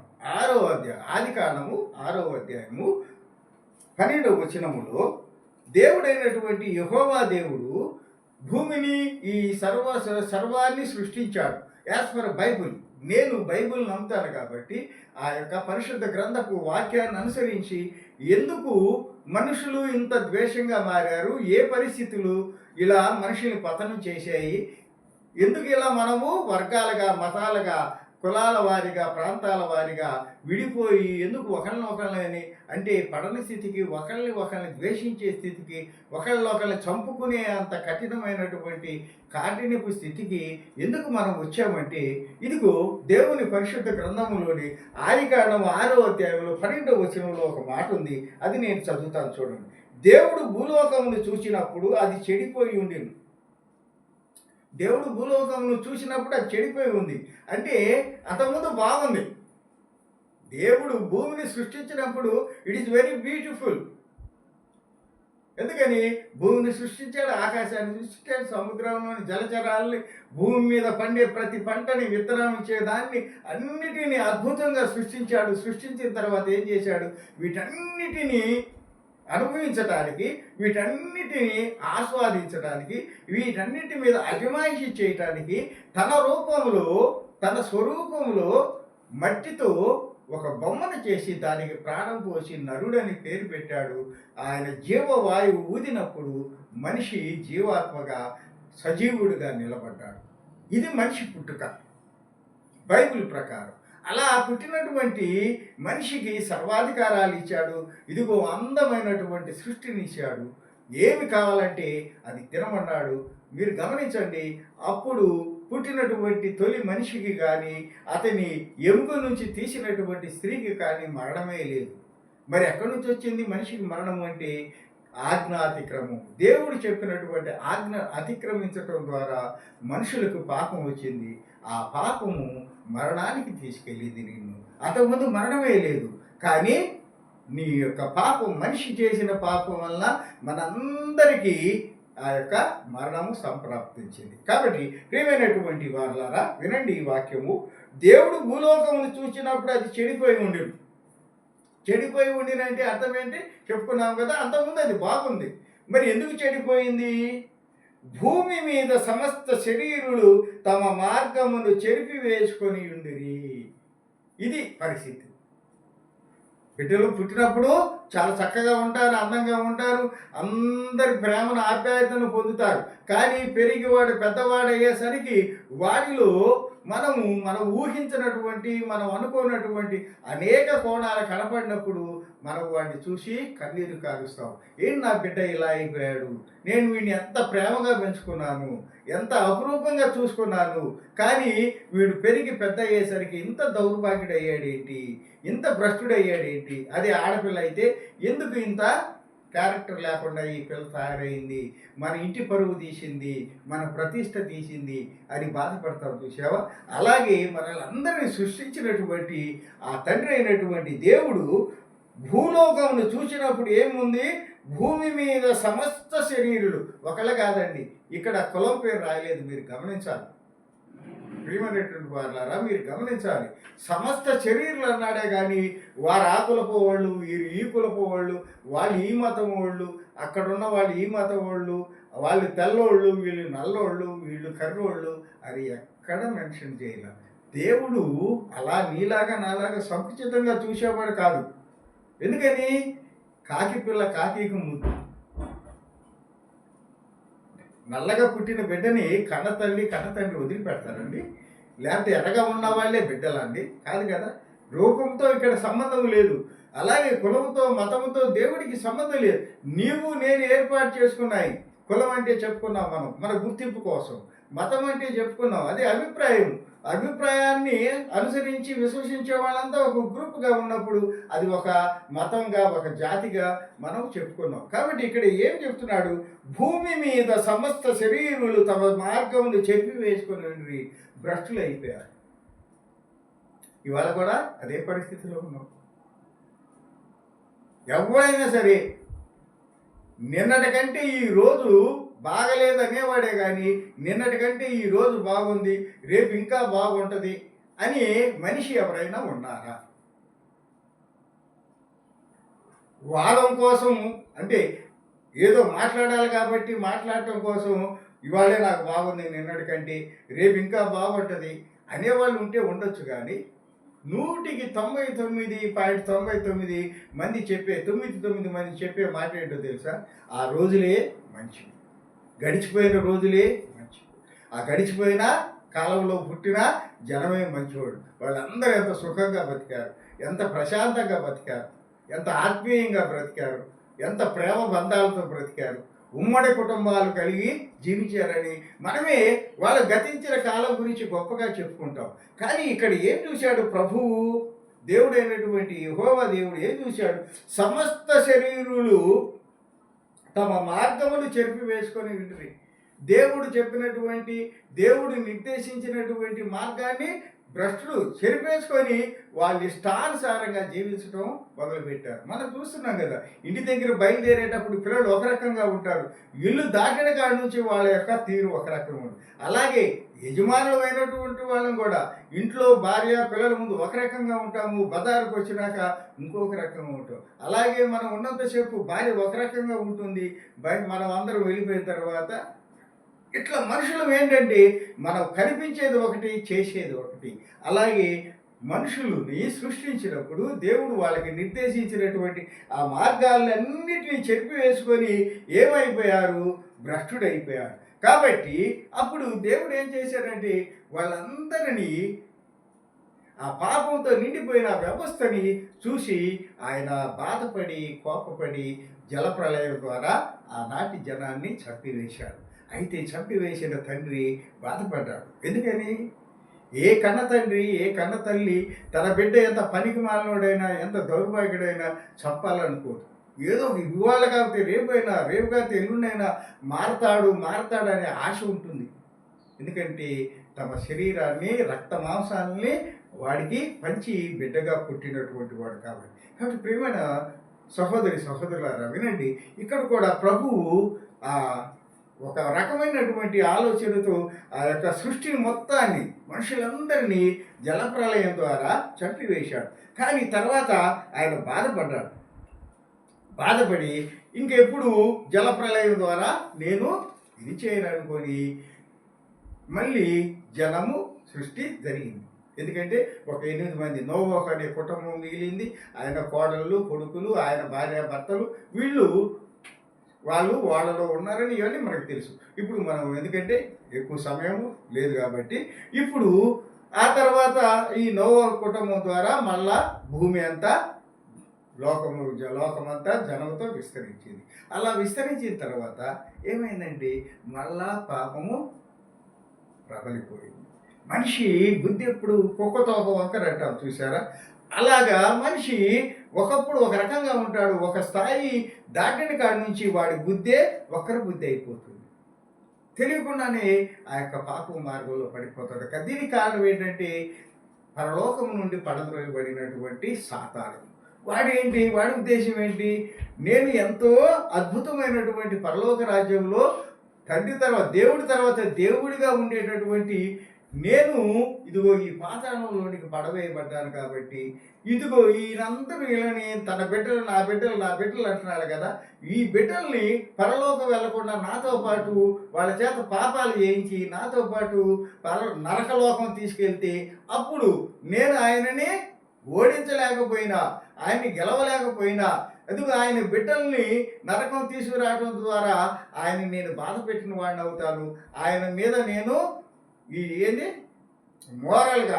ఆదికాండము 6వ అధ్యాయము 12వ వచనములో దేవుడైనటువంటి యెహోవా దేవుడు భూమిని, ఈ సర్వాన్ని సృష్టించాడు. యాజ్ పర్ బైబుల్, నేను బైబుల్ నమ్ముతాను కాబట్టి ఆ యొక్క పరిశుద్ధ గ్రంథపు వాక్యాన్ని అనుసరించి ఎందుకు మనుషులు ఇంత ద్వేషంగా మారారు, ఏ పరిస్థితులు ఇలా మనుషుల్ని పతనం చేశాయి, ఎందుకు ఇలా మనము వర్గాలుగా, మతాలుగా, కులాల వారిగా, ప్రాంతాల వారిగా విడిపోయి ఎందుకు ఒకళ్ళని అంటే పడని స్థితికి, ఒకళ్ళని ద్వేషించే స్థితికి, ఒకళ్ళని చంపుకునే అంత కఠినమైనటువంటి కాఠిన్యపు స్థితికి ఎందుకు మనం వచ్చామంటే, ఇదిగో దేవుని పరిశుద్ధ గ్రంథములోని ఆదికాండం 6వ అధ్యాయంలో 12వ వచనంలో ఒక మాట ఉంది. అది నేను చదువుతాను చూడండి. దేవుడు భూలోకమును చూసినప్పుడు అది చెడిపోయి ఉండింది. దేవుడు భూలోకమును చూసినప్పుడు అది చెడిపోయి ఉంది. అంటే అంతకుముందు బాగుంది. దేవుడు భూమిని సృష్టించినప్పుడు ఇట్ ఈస్ వెరీ బ్యూటిఫుల్. ఎందుకని? భూమిని సృష్టించాడు, ఆకాశాన్ని సృష్టించాడు, సముద్రంలోని జలచరాలని, భూమి మీద పండే ప్రతి పంటని, విత్తనం ఇచ్చేదాన్ని అన్నిటినీ అద్భుతంగా సృష్టించాడు. సృష్టించిన తర్వాత ఏం చేశాడు? వీటన్నిటినీ అనుభవించటానికి, వీటన్నిటిని ఆస్వాదించటానికి, వీటన్నిటి మీద అజమాయిషీ చేయటానికి తన రూపంలో, తన స్వరూపంలో మట్టితో ఒక బొమ్మను చేసి దానికి ప్రాణం పోసి నరుడని పేరు పెట్టాడు. ఆయన జీవవాయువు ఊదినప్పుడు మనిషి జీవాత్మగా సజీవుడిగా నిలబడ్డాడు. ఇది మనిషి పుట్టుక బైబిల్ ప్రకారం. అలా పుట్టినటువంటి మనిషికి సర్వాధికారాలు ఇచ్చాడు. ఇదిగో అందమైనటువంటి సృష్టిని ఇచ్చాడు. ఏమి కావాలంటే అది తినమన్నాడు. మీరు గమనించండి, అప్పుడు పుట్టినటువంటి తొలి మనిషికి కానీ, అతని ఎముక నుంచి తీసినటువంటి స్త్రీకి కానీ మరణమే లేదు. మరి ఎక్కడి నుంచి వచ్చింది మనిషికి మరణం అంటే? ఆజ్ఞాతిక్రమం. దేవుడు చెప్పినటువంటి ఆజ్ఞ అతిక్రమించటం ద్వారా మనుషులకు పాపం వచ్చింది. ఆ పాపము మరణానికి తీసుకెళ్ళింది నిన్ను. అంతకుముందు మరణమే లేదు, కానీ నీ యొక్క పాపం, మనిషి చేసిన పాపం వల్ల మనందరికీ ఆ యొక్క మరణము సంప్రాప్తించింది. కాబట్టి ప్రియమైనటువంటి వారలారా, వినండి ఈ వాక్యము. దేవుడు భూలోకమును చూసినప్పుడు అది చెడిపోయి ఉండిను. చెడిపోయి ఉండినంటే అర్థం ఏంటి చెప్పుకున్నాం కదా. అంతకుముందు అది బాగుంది. మరి ఎందుకు చెడిపోయింది? భూమి మీద సమస్త శరీరులు తమ మార్గమును చెరిపి వేసుకొని ఉండిరి. ఇది పరిస్థితి. బిడ్డలు పుట్టినప్పుడు చాలా చక్కగా ఉంటారు, అందంగా ఉంటారు, అందరి ప్రేమను ఆప్యాయతను పొందుతారు. కానీ పెరిగివాడు పెద్దవాడు అయ్యేసరికి వాడిలో మనం ఊహించినటువంటి, మనం అనుకున్నటువంటి అనేక కోణాలు కనపడినప్పుడు మనం వాడిని చూసి కన్నీరు కారుస్తాం. ఏంటి నా బిడ్డ ఇలా అయిపోయాడు, నేను వీడిని ఎంత ప్రేమగా పెంచుకున్నాను, ఎంత అపురూపంగా చూసుకున్నాను, కానీ వీడు పెరిగి పెద్ద అయ్యేసరికి ఇంత దౌర్భాగ్యుడయ్యాడేంటి, ఇంత భ్రష్టుడయ్యాడేంటి. అదే ఆడపిల్ల అయితే ఎందుకు ఇంత క్యారెక్టర్ లేకుండా ఈ పిల్ల తయారైంది, మన ఇంటి పరువు తీసింది, మన ప్రతిష్ట తీసింది అని బాధపడతారు. చూసావా? అలాగే మనల్ని అందరినీ సృష్టించినటువంటి ఆ తండ్రి అయినటువంటి దేవుడు భూలోకమును చూసినప్పుడు ఏముంది? భూమి మీద సమస్త శరీరులు, ఒకళ్ళ కాదండి, ఇక్కడ కులం పేరు రాయలేదు, మీరు గమనించాలి. ప్రియమైనటువంటి వారులారా, మీరు గమనించాలి. సమస్త శరీరులు అన్నాడే కానీ వారు ఆ కులపు వాళ్ళు, వీరు ఈ కులపు వాళ్ళు, వాళ్ళు ఈ మతం వాళ్ళు, అక్కడున్న వాళ్ళు ఈ మతం వాళ్ళు, వాళ్ళు తెల్లోళ్ళు, వీళ్ళు నల్లోళ్ళు, వీళ్ళు కర్రోళ్ళు అని ఎక్కడ మెన్షన్ చేయలే. దేవుడు అలా నీలాగా నాలాగా సంకుచితంగా చూసేవాడు కాదు. ఎందుకని? కాకి పిల్ల కాకికి ముద్దు. నల్లగా పుట్టిన బిడ్డని కన్న తల్లి కన్న తండ్రి వదిలిపెడతారండి? లేకపోతే ఎర్రగా ఉన్న వాళ్ళే బిడ్డలండి? కాదు కదా. రూపంతో ఇక్కడ సంబంధం లేదు. అలాగే కులంతో, మతంతో దేవుడికి సంబంధం లేదు. నీవు నేను ఏర్పాటు చేసుకున్నాయి. కులం అంటే చెప్పుకున్నాం మనం మన గుర్తింపు కోసం, మతం అంటే చెప్పుకున్నాం అది అభిప్రాయం. అభిప్రాయాన్ని అనుసరించి విశ్వసించే వాళ్ళంతా ఒక గ్రూప్గా ఉన్నప్పుడు అది ఒక మతంగా, ఒక జాతిగా మనం చెప్పుకున్నాం. కాబట్టి ఇక్కడ ఏం చెప్తున్నాడు? భూమి మీద సమస్త శరీరులు తమ మార్గమును చెరిపి వేసుకొని భ్రష్టులు అయిపోయారు. ఇవాళ కూడా అదే పరిస్థితిలో ఉన్నాం. ఎవరైనా సరే నిన్నటికంటే ఈ రోజు బాగలేదనేవాడే కానీ నిన్నటికంటే ఈ రోజు బాగుంది, రేపు ఇంకా బాగుంటుంది అని మనిషి ఎవరైనా ఉన్నారా? వాదం కోసం, అంటే ఏదో మాట్లాడాలి కాబట్టి మాట్లాడటం కోసం ఇవాళే నాకు బాగుంది, నిన్నటికంటే రేపు ఇంకా బాగుంటుంది అనేవాళ్ళు ఉంటే ఉండొచ్చు. కానీ 99.99 మంది చెప్పే 99 మంది చెప్పే మాట ఏంటో తెలుసా? ఆ రోజులే మంచివి, గడిచిపోయిన రోజులే మంచి. ఆ గడిచిపోయిన కాలంలో పుట్టిన జనమే మంచివాడు. వాళ్ళందరూ ఎంత సుఖంగా బతికారు, ఎంత ప్రశాంతంగా బతికారు, ఎంత ఆత్మీయంగా బ్రతికారు, ఎంత ప్రేమ బంధాలతో బ్రతికారు, ఉమ్మడి కుటుంబాలు కలిగి జీవించారని మనమే వాళ్ళ గతించిన కాలం గురించి గొప్పగా చెప్పుకుంటాం. కానీ ఇక్కడ ఏం చూశాడు ప్రభువు? దేవుడైనటువంటి యెహోవా దేవుడు ఏం చూశాడు? సమస్త శరీరులు తమ మార్గములు చెరిపి వేసుకొని ఉండిరి. దేవుడు చెప్పినటువంటి, దేవుడు నిర్దేశించినటువంటి మార్గాన్ని భ్రష్టులు చెరిపేసుకొని వాళ్ళ ఇష్టానుసారంగా జీవించడం మొదలుపెట్టారు. మనం చూస్తున్నాం కదా, ఇంటి దగ్గర బయలుదేరేటప్పుడు పిల్లలు ఒక రకంగా ఉంటారు, ఇల్లు దాటిన కాడి నుంచి వాళ్ళ యొక్క తీరు ఒక రకంగా ఉంటుంది. అలాగే యజమానులమైనటువంటి వాళ్ళం కూడా ఇంట్లో భార్య పిల్లల ముందు ఒక రకంగా ఉంటాము, బజారుకు వచ్చినాక ఇంకొక రకంగా ఉంటాం. అలాగే మనం ఉన్నంతసేపు భార్య ఒక రకంగా ఉంటుంది, మనం అందరం వెళ్ళిపోయిన తర్వాత ఇట్లా మనుషులం ఏంటంటే మనం కనిపించేది ఒకటి, చేసేది ఒకటి. అలాగే మనుషులని సృష్టించినప్పుడు దేవుడు వాళ్ళకి నిర్దేశించినటువంటి ఆ మార్గాలన్నిటినీ చెరిపివేసుకొని ఏమైపోయారు? భ్రష్టుడైపోయారు. కాబట్టి అప్పుడు దేవుడు ఏం చేశాడంటే వాళ్ళందరినీ ఆ పాపంతో నిండిపోయిన ఆ వ్యవస్థని చూసి ఆయన బాధపడి, కోపపడి జలప్రళయం ద్వారా ఆనాటి జనాన్ని చంపివేశాడు. అయితే చంపివేసిన తండ్రి బాధపడ్డాడు. ఎందుకని? ఏ కన్న తండ్రి, ఏ కన్న తల్లి తన బిడ్డ ఎంత పనికిమాలినోడైనా, ఎంత దౌర్భాగ్యుడైనా చంపాలనుకోదు. ఏదో ఇవాళ కాకపోతే రేపైనా, రేపు కాకపోతే ఎల్లుండైనా మారతాడనే ఆశ ఉంటుంది. ఎందుకంటే తమ శరీరాన్ని, రక్త మాంసాలని వాడికి పంచి బిడ్డగా పుట్టినటువంటి వాడు కాబట్టి ప్రియమైన సహోదరులారా వినండి. ఇక్కడ కూడా ప్రభువు ఒక రకమైనటువంటి ఆలోచనతో ఆ యొక్క సృష్టిని మొత్తాన్ని, మనుషులందరినీ జలప్రళయం ద్వారా చంపివేశాడు. కానీ తర్వాత ఆయన బాధపడి ఇంకెప్పుడు జలప్రళయం ద్వారా నేను ఇది చేయననుకొని మళ్ళీ జనము సృష్టి జరిగింది. ఎందుకంటే ఒక 8 మంది నోవహు అనే కుటుంబం మిగిలింది. ఆయన కోడళ్ళు, కొడుకులు, ఆయన భార్య భర్తలు వాళ్ళు వాళ్ళలో ఉన్నారని ఇవన్నీ మనకు తెలుసు. ఇప్పుడు మనం ఎందుకంటే ఎక్కువ సమయం లేదు కాబట్టి ఇప్పుడు ఆ తర్వాత ఈ నోవహు కుటుంబం ద్వారా మళ్ళా భూమి అంతా లోకమంతా జనంతో విస్తరించింది. అలా విస్తరించిన తర్వాత ఏమైందంటే మళ్ళా పాపము ప్రబలిపోయింది. మనిషి బుద్ధి ఎప్పుడు కుక్కతో ఒక వంకర అంటాం చూసారా? అలాగా మనిషి ఒకప్పుడు ఒక రకంగా ఉంటాడు. ఒక స్థాయి దాటిన కాడి నుంచి వాడి బుద్ధే ఒకరి బుద్ధి అయిపోతుంది. తెలియకుండానే ఆ యొక్క పాపం మార్గంలో పడిపోతాడు. దీనికి కారణం ఏంటంటే పరలోకం నుండి పడద్రోయబడినటువంటి సాతాను. వాడి ఉద్దేశం ఏంటి? నేను ఎంతో అద్భుతమైనటువంటి పరలోక రాజ్యంలో దేవుడి తర్వాత దేవుడిగా ఉండేటటువంటి నేను ఇదిగో ఈ పాతాళంలోనికి పడవేయబడ్డాను కాబట్టి ఇదిగో ఈయనందరూ వీళ్ళని తన బిడ్డలు నా బిడ్డలు అంటున్నాడు కదా, ఈ బిడ్డల్ని పరలోకం వెళ్లకుండా నాతో పాటు వాళ్ళ చేత పాపాలు చేయించి నాతో పాటు నరకలోకం తీసుకెళ్తే అప్పుడు నేను ఆయనని ఓడించలేకపోయినా, ఆయన్ని గెలవలేకపోయినా, అందుకు ఆయన బిడ్డల్ని నరకం తీసుకురావడం ద్వారా ఆయన నేను బాధ పెట్టిన వాడిని అవుతాను. ఆయన మీద నేను మోరల్గా,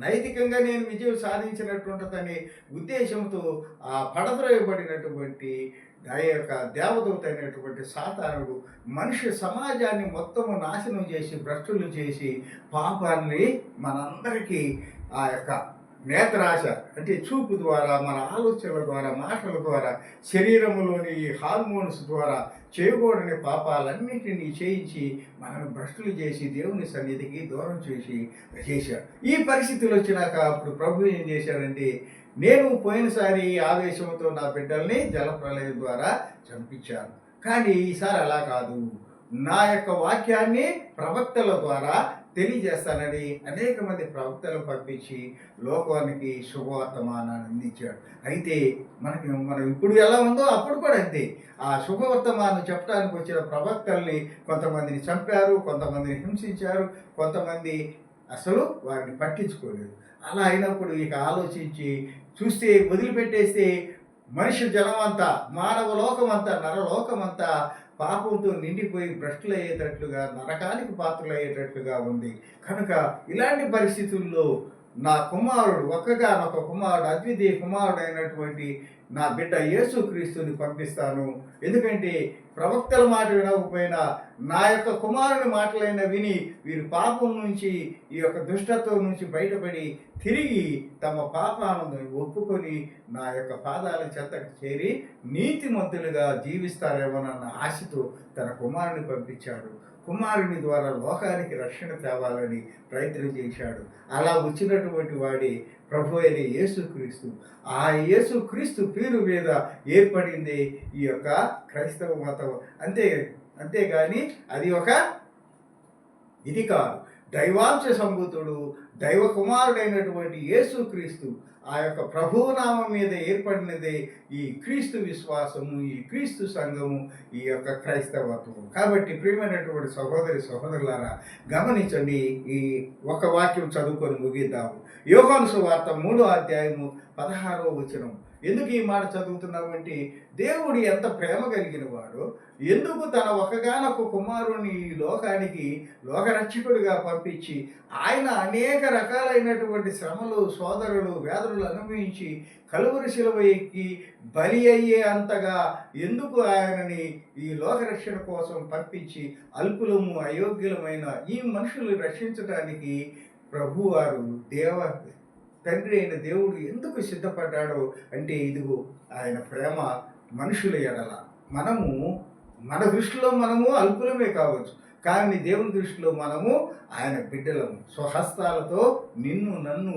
నైతికంగా నేను విజయం సాధించినట్టు ఉంటుందనే ఉద్దేశంతో ఆ పడద్రోయబడినటువంటి ఆ యొక్క దేవదూత అయినటువంటి సాతానుడు మనిషి సమాజాన్ని మొత్తము నాశనం చేసి, భ్రష్టులు చేసి, పాపాన్ని మనందరికీ ఆ యొక్క నేత్రాశ అంటే చూపు ద్వారా, మన ఆలోచనల ద్వారా, మాటల ద్వారా, శరీరంలోని హార్మోన్స్ ద్వారా చేయకూడని పాపాలన్నిటినీ చేయించి మనల్ని భ్రష్టులు చేసి దేవుని సన్నిధికి దూరం చేశాడు. ఈ పరిస్థితులు వచ్చినాక అప్పుడు ప్రభు ఏం చేశాడంటే, నేను పోయినసారి ఆవేశంతో నా బిడ్డల్ని జలప్రళయం ద్వారా చంపించాను, కానీ ఈసారి అలా కాదు, నా యొక్క వాక్యాన్ని ప్రవక్తల ద్వారా తెలియజేస్తానని అనేక మంది ప్రవక్తలు పంపించి లోకానికి శుభవర్తమానాన్ని అందించాడు. అయితే మనం ఇప్పుడు ఎలా ఉందో అప్పుడు కూడా అంతే. ఆ శుభవర్తమానం చెప్పడానికి వచ్చిన ప్రవక్తల్ని కొంతమందిని చంపారు, కొంతమందిని హింసించారు, కొంతమంది అసలు వారిని పట్టించుకోలేదు. అలా అయినప్పుడు ఇక ఆలోచించి చూస్తే వదిలిపెట్టేస్తే మనిషి జనమంతా, మానవ లోకమంతా, నరలోకమంతా పాపంతో నిండిపోయి భ్రష్టులయ్యేటట్లుగా, నరకానికి పాత్రలయ్యేటట్లుగా ఉంది. కనుక ఇలాంటి పరిస్థితుల్లో నా కుమారుడు, ఒక్కగానొక కుమారుడు, అద్వితీయ కుమారుడు అయినటువంటి నా బిడ్డ యేసుక్రీస్తుని పంపిస్తాను. ఎందుకంటే ప్రవక్తల మాట వినకపోయినా నా యొక్క కుమారుని మాటలైన విని వీరు పాపం నుంచి, ఈ యొక్క దుష్టత్వం నుంచి బయటపడి తిరిగి తమ పాపాలను ఒప్పుకొని నా యొక్క పాదాల చెంతకు చేరి నీతిమంతులుగా జీవిస్తారేమోనన్న ఆశతో తన కుమారుని పంపించాడు. కుమారుని ద్వారా లోకానికి రక్షణ తేవాలని ప్రయత్నం చేశాడు. అలా వచ్చినటువంటి వాడి ప్రభు అయిన యేసుక్రీస్తు. ఆ యేసుక్రీస్తు పేరు మీద ఏర్పడింది ఈ యొక్క క్రైస్తవ మతం. అంతేగాని అది ఒక ఇది కాదు. దైవాంశ సంభూతుడు, దైవ కుమారుడైనటువంటి యేసుక్రీస్తు ఆ యొక్క ప్రభునామం మీద ఏర్పడినదే ఈ క్రీస్తు విశ్వాసము, ఈ క్రీస్తు సంఘము, ఈ యొక్క క్రైస్తవత్వం. కాబట్టి ప్రియమైనటువంటి సహోదరి సహోదరులారా, గమనించండి. ఈ ఒక వాక్యం చదువుకొని ముగిద్దాము. యోహాను సువార్త 3వ అధ్యాయము 16వ వచనం. ఎందుకు ఈ మాట చదువుతున్నామంటే, దేవుడు ఎంత ప్రేమ కలిగిన వాడో, ఎందుకు తన ఒకగానొక కుమారుని ఈ లోకానికి లోకరక్షకుడిగా పంపించి ఆయన అనేక రకాలైనటువంటి శ్రమలు, సోదరులు, వేదనలు అనుభవించి కలువరి శిలువ ఎక్కి బలి అయ్యే అంతగా ఎందుకు ఆయనని ఈ లోకరక్షణ కోసం పంపించి అల్పులము అయోగ్యులమైన ఈ మనుషులు రక్షించడానికి ప్రభువారు తండ్రి అయిన దేవుడు ఎందుకు సిద్ధపడ్డాడో అంటే, ఇదిగో ఆయన ప్రేమ మనుషుల ఎడల. మనము మన దృష్టిలో మనము అల్పులమే కావచ్చు, కానీ దేవుని దృష్టిలో మనము ఆయన బిడ్డలము. స్వహస్తాలతో నిన్ను నన్ను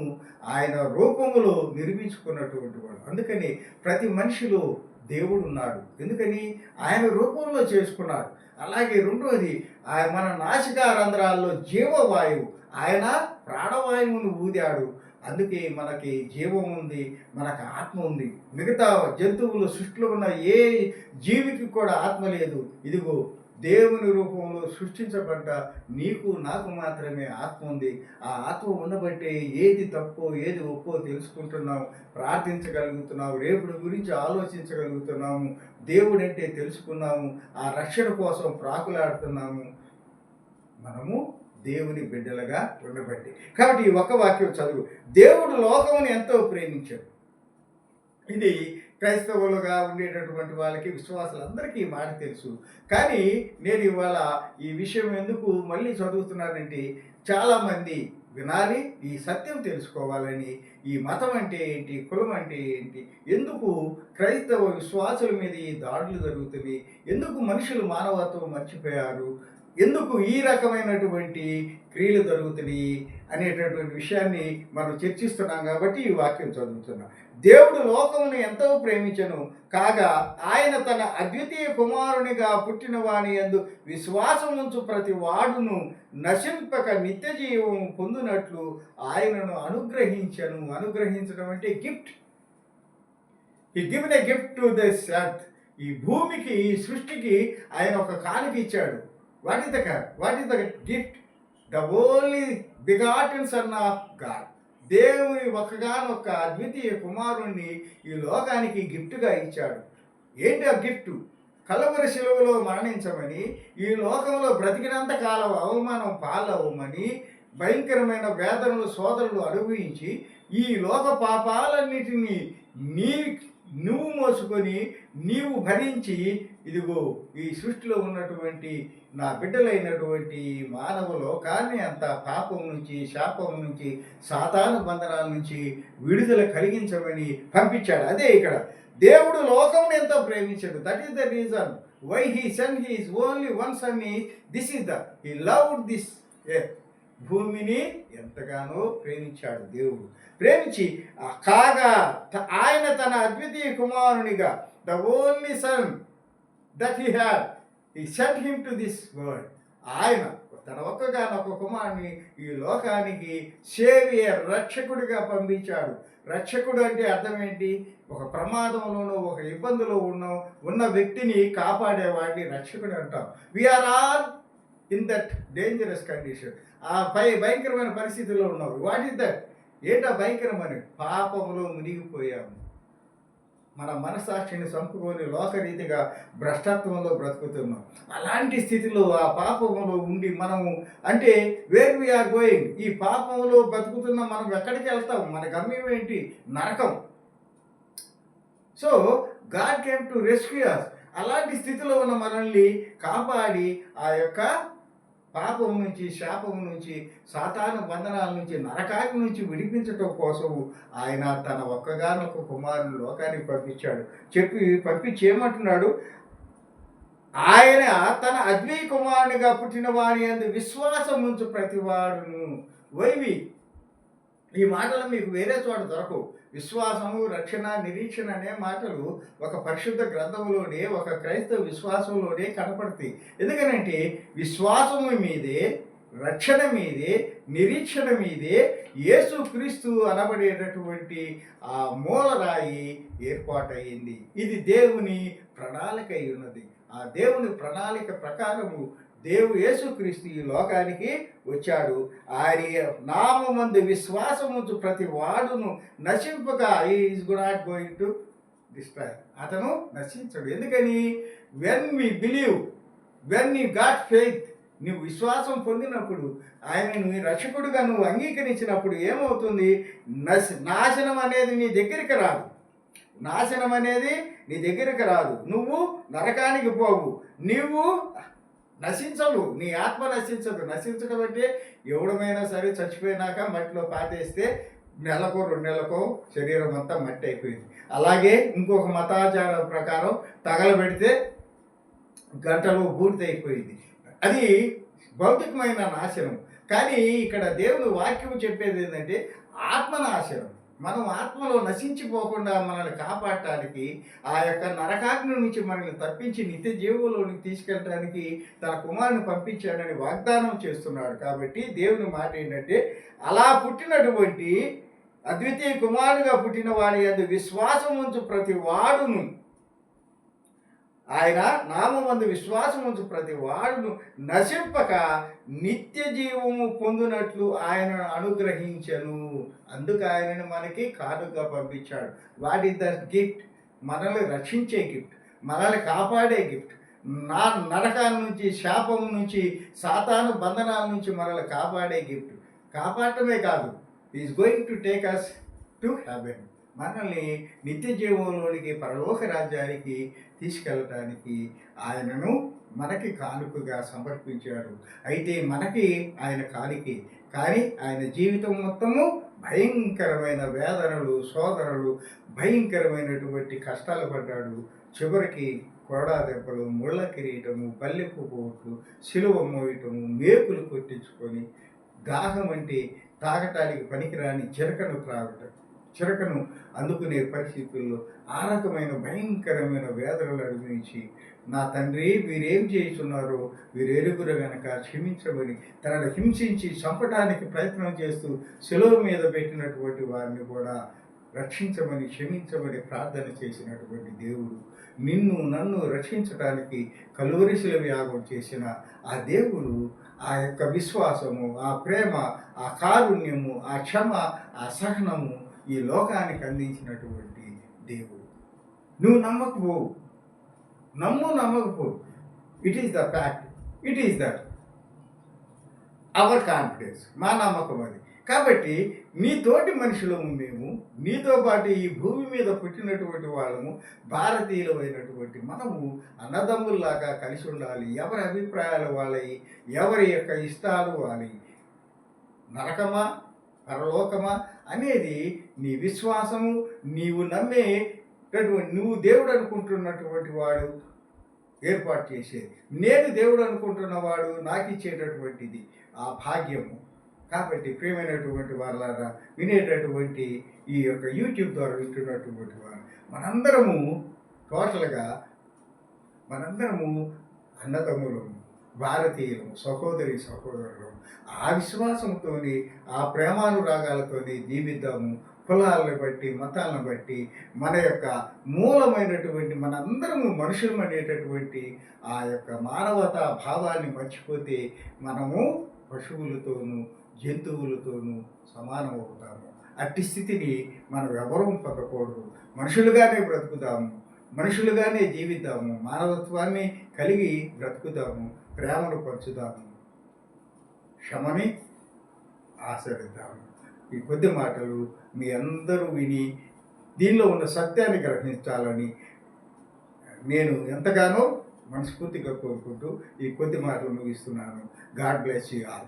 ఆయన రూపములో నిర్మించుకున్నటువంటి వాడు. అందుకని ప్రతి మనిషిలో దేవుడు ఉన్నాడు. ఎందుకని ఆయన రూపంలో చేసుకున్నాడు. అలాగే రెండవది, ఆయన మన నాసికా రంధ్రాల్లో జీవవాయువు, ఆయన ప్రాణవాయువును ఊదాడు. అందుకే మనకి జీవం ఉంది, మనకు ఆత్మ ఉంది. మిగతా జంతువులు సృష్టిలో ఉన్న ఏ జీవికి కూడా ఆత్మ లేదు. ఇదిగో దేవుని రూపంలో సృష్టించబడ్డ నీకు నాకు మాత్రమే ఆత్మ ఉంది. ఆ ఆత్మ ఉండబట్టే ఏది తప్పో ఏది ఒప్పో తెలుసుకుంటున్నాము, ప్రార్థించగలుగుతున్నాము, రేపుడి గురించి ఆలోచించగలుగుతున్నాము, దేవుడంటే తెలుసుకున్నాము, ఆ రక్షణ కోసం ప్రాకులాడుతున్నాము. మనము దేవుని బిడ్డలుగా ఉండబట్టి. కాబట్టి ఈ ఒక వాక్యం చదువు. దేవుడు లోకమును ఎంతో ప్రేమించాడు. ఇది క్రైస్తవులుగా ఉండేటటువంటి వాళ్ళకి, విశ్వాసులందరికీ ఈ మాట తెలుసు. కానీ నేను ఇవాళ ఈ విషయం ఎందుకు మళ్ళీ చదువుతున్నానంటే, చాలామంది వినాలి, ఈ సత్యం తెలుసుకోవాలని. ఈ మతం అంటే ఏంటి, కులం అంటే ఏంటి, ఎందుకు క్రైస్తవ విశ్వాసుల మీద ఈ దాడులు జరుగుతున్నాయి, ఎందుకు మనుషులు మానవత్వం మర్చిపోయారు, ఎందుకు ఈ రకమైనటువంటి క్రియలు జరుగుతున్నాయి అనేటటువంటి విషయాన్ని మనం చర్చిస్తున్నాం. కాబట్టి ఈ వాక్యం చదువుతున్నాం. దేవుడు లోకమును ఎంతో ప్రేమించెను, కాగా ఆయన తన అద్వితీయ కుమారునిగా పుట్టిన వాని యందు విశ్వాసముంచు ప్రతి వాడును నశింపక నిత్య జీవం పొందునట్లు ఆయనను అనుగ్రహించను. అనుగ్రహించడం అంటే గిఫ్ట్. ఈ given a gift to this earth. ఈ భూమికి, ఈ సృష్టికి ఆయన ఒక కానుక ఇచ్చాడు. What is the gift? The only begotten Son of God. దేవుని ఒకగానొక్క అద్వితీయ కుమారుణ్ణి ఈ లోకానికి గిఫ్ట్గా ఇచ్చాడు. ఏంటి ఆ గిఫ్ట్? కలువరి శిలువలో మరణించమని, ఈ లోకంలో బ్రతికినంత కాలం అవమానం పాలవమని, భయంకరమైన వేదనలు సోదరులు అనుభవించి ఈ లోక పాపాలన్నిటినీ నువ్వు మోసుకొని నీవు భరించి, ఇదిగో ఈ సృష్టిలో ఉన్నటువంటి నా బిడ్డలైనటువంటి మానవ లోకాన్ని అంత పాపం నుంచి, శాపం నుంచి, సాతాను బంధనాల నుంచి విడుదల కలిగించమని పంపించాడు. అదే ఇక్కడ దేవుడు లోకమును ఎంతో ప్రేమించాడు. That is the reason why he sent his only one son. This is he loved this earth. భూమిని ఎంతగానో ప్రేమించాడు దేవుడు. ప్రేమించి కాగా ఆయన తన అద్వితీయ కుమారునిగా, the only son that he had, he sent him to this world. ఆయన తన ఒక్కగానొక్క కుమారుని ఈ లోకానికి సేవియర్, రక్షకుడిగా పంపించాడు. రక్షకుడు అంటే అర్థం ఏంటి? ఒక ప్రమాదంలోనూ ఒక ఇబ్బందులో ఉన్న వ్యక్తిని కాపాడేవాడిని రక్షకుడు అంటాం. We are all in that dangerous condition. ఆ భయంకరమైన పరిస్థితుల్లో ఉన్నావు. What is that? ఏంటా భయంకరమని? పాపములో మునిగిపోయాము. మన మనసాక్షిని చంపుకొని లోకరీతిగా భ్రష్టత్వంలో బ్రతుకుతున్నాం. అలాంటి స్థితిలో ఆ పాపములో ఉండి మనము అంటే వేర్ వీఆర్ గోయింగ్, ఈ పాపములో బ్రతుకుతున్న మనం ఎక్కడికి వెళ్తాం? మన గమ్యం ఏంటి? నరకం. So God came to rescue us. అలాంటి స్థితిలో ఉన్న మనల్ని కాపాడి ఆ యొక్క పాపం నుంచి, శాపం నుంచి, సాతాను బంధనాల నుంచి, నరకాకి నుంచి విడిపించటం కోసం ఆయన తన ఒక్కగానొక్క కుమారుని లోకానికి పంపించి ఏమంటున్నాడు? ఆయన తన అద్వైత కుమారునిగా పుట్టిన వారి యందు విశ్వాసం ఉంచు ప్రతివాడును. వైవి ఈ మాటలు మీకు వేరే చోట దొరకవు. విశ్వాసము, రక్షణ, నిరీక్షణ అనే మాటలు ఒక పరిశుద్ధ గ్రంథంలోనే, ఒక క్రైస్తవ విశ్వాసంలోనే కనపడతాయి. ఎందుకనంటే విశ్వాసము మీదే రక్షణ మీదే, నిరీక్షణ మీదే యేసుక్రీస్తు అనబడేటటువంటి ఆ మూలరాయి ఏర్పాటయింది. ఇది దేవుని ప్రణాళిక అయి ఉన్నది. ఆ దేవుని ప్రణాళిక ప్రకారము యేసుక్రీస్తు ఈ లోకానికి వచ్చాడు. ఆయన నామమందు విశ్వాసముంచు ప్రతి వాడును నశింపక is not going to destroy. అతను నశించడు. ఎందుకని? When we believe, when you got faith, నువ్వు విశ్వాసం పొందినప్పుడు, ఆయనను రక్షకుడుగా నువ్వు అంగీకరించినప్పుడు ఏమవుతుంది? నాశనం అనేది నీ దగ్గరికి రాదు. నాశనం అనేది నీ దగ్గరికి రాదు. నువ్వు నరకానికి పోవు. నీవు నశించవు. నీ ఆత్మ నశించదు. నశించడం అంటే ఎవడమైనా సరే చచ్చిపోయినాక మట్టిలో పాతేస్తే నెలకో 2 నెలలకో శరీరం అంతా మట్టి అయిపోయింది. అలాగే ఇంకొక మతాచారం ప్రకారం తగలబెడితే గంటలో బూడిదైపోయింది. అది భౌతికమైన నాశనం. కానీ ఇక్కడ దేవుని వాక్యం చెప్పేది ఏంటంటే ఆత్మనాశనం. మనం ఆత్మలో నశించిపోకుండా మనల్ని కాపాడటానికి, ఆ యొక్క నరకాగ్ని నుంచి మనల్ని తప్పించి నిత్య జీవులోనికి తీసుకెళ్ళడానికి తన కుమారుని పంపించాడని వాగ్దానం చేస్తున్నాడు. కాబట్టి దేవుని మాట ఏంటంటే, అలా పుట్టినటువంటి అద్వితీయ కుమారుడుగా పుట్టిన వారి యందు విశ్వాసం ఉంచు ప్రతి వాడును, ఆయన నామమందు విశ్వాసం ఉంచు ప్రతి వాడును నశింపక నిత్య జీవము పొందినట్లు ఆయనను అనుగ్రహించను. అందుకు ఆయనను మనకి కానుకగా పంపించాడు. What is the gift? మనల్ని రక్షించే గిఫ్ట్, మనల్ని కాపాడే గిఫ్ట్, నరకాల నుంచి, శాపం నుంచి, సాతాను బంధనాల నుంచి మనల్ని కాపాడే గిఫ్ట్. కాపాడటమే కాదు, is going to take us to heaven. మనల్ని నిత్య జీవంలోనికి, పరలోక రాజ్యానికి తీసుకెళ్ళటానికి ఆయనను మనకి కానుకగా సమర్పించాడు. అయితే మనకి ఆయన కానుకే, కానీ ఆయన జీవితం మొత్తము భయంకరమైన వేదనలు, శోధనలు, భయంకరమైనటువంటి కష్టాలు పడ్డాడు. చివరికి కొరడా దెబ్బలు, ముళ్ళ కిరీటము, బల్లెపు పోట్లు, సిలువ మోయటము, మేకులు కొట్టించుకొని, దాహం అంటే తాగటానికి పనికిరాని చిరకను అందుకునే పరిస్థితుల్లో ఆ రకమైన భయంకరమైన వేదనలు అనుభవించి, నా తండ్రి వీరేం చేస్తున్నారో వీరెరుగురు గనక క్షమించమని తనను హింసించి చంపడానికి ప్రయత్నం చేస్తూ శిలువ మీద పెట్టినటువంటి వారిని కూడా రక్షించమని, క్షమించమని ప్రార్థన చేసినటువంటి దేవుడు నిన్ను నన్ను రక్షించడానికి కలువరి శిలువ యాగం చేసిన ఆ దేవుడు, ఆ యొక్క విశ్వాసము, ఆ ప్రేమ, ఆ కారుణ్యము, ఆ క్షమ, ఆ సహనము ఈ లోకానికి అందించినటువంటి దేవుడు. నువ్వు నమ్మకపోవు, నమ్మకపోవు. It is the fact, it is the our confidence, మా నమ్మకం అది. కాబట్టి నీ తోటి మనుషులము మేము, నీతో పాటు ఈ భూమి మీద పుట్టినటువంటి వాళ్ళము, భారతీయులమైనటువంటి మనము అన్నదమ్ముల్లాగా కలిసి ఉండాలి. ఎవరి అభిప్రాయాలు వాళ్ళవి, ఎవరి యొక్క ఇష్టాలు వాళ్ళవి. నరకమా పరలోకమా అనేది నీ విశ్వాసము, నీవు నమ్మేటటువంటి, నువ్వు దేవుడు అనుకుంటున్నటువంటి వాడు ఏర్పాటు చేసేది. నేను దేవుడు అనుకుంటున్నవాడు నాకు ఇచ్చేటటువంటిది ఆ భాగ్యము. కాబట్టి ప్రియమైనటువంటి వాళ్ళారా, వినేటటువంటి ఈ యొక్క యూట్యూబ్ ద్వారా వింటున్నటువంటి వారు మనందరము టోటల్గా అన్నదమ్ములము, భారతీయులము, సహోదరులు. ఆ విశ్వాసంతో, ఆ ప్రేమానురాగాలతో జీవిద్దాము. కులాలను బట్టి, మతాలను బట్టి, మన యొక్క మూలమైనటువంటి మనందరము మనుషులం అనేటటువంటి ఆ యొక్క మానవతా భావాన్ని మర్చిపోతే మనము పశువులతోనూ జంతువులతోనూ సమానం అవుతాము. అట్టి స్థితిని మనం ఎవరూ పొందకూడదు. మనుషులుగానే బ్రతుకుదాము, మనుషులుగానే జీవిద్దాము, మానవత్వాన్ని కలిగి బ్రతుకుదాము, ప్రేమను పంచుదాము, క్షమని ఆచరిద్దాము. ఈ కొద్ది మాటలు మీ అందరూ విని దీనిలో ఉన్న సత్యాన్ని గ్రహించాలని నేను ఎంతగానో మనస్ఫూర్తిగా కోరుకుంటూ ఈ కొద్ది మాటలు ముగిస్తున్నాను. God bless you all.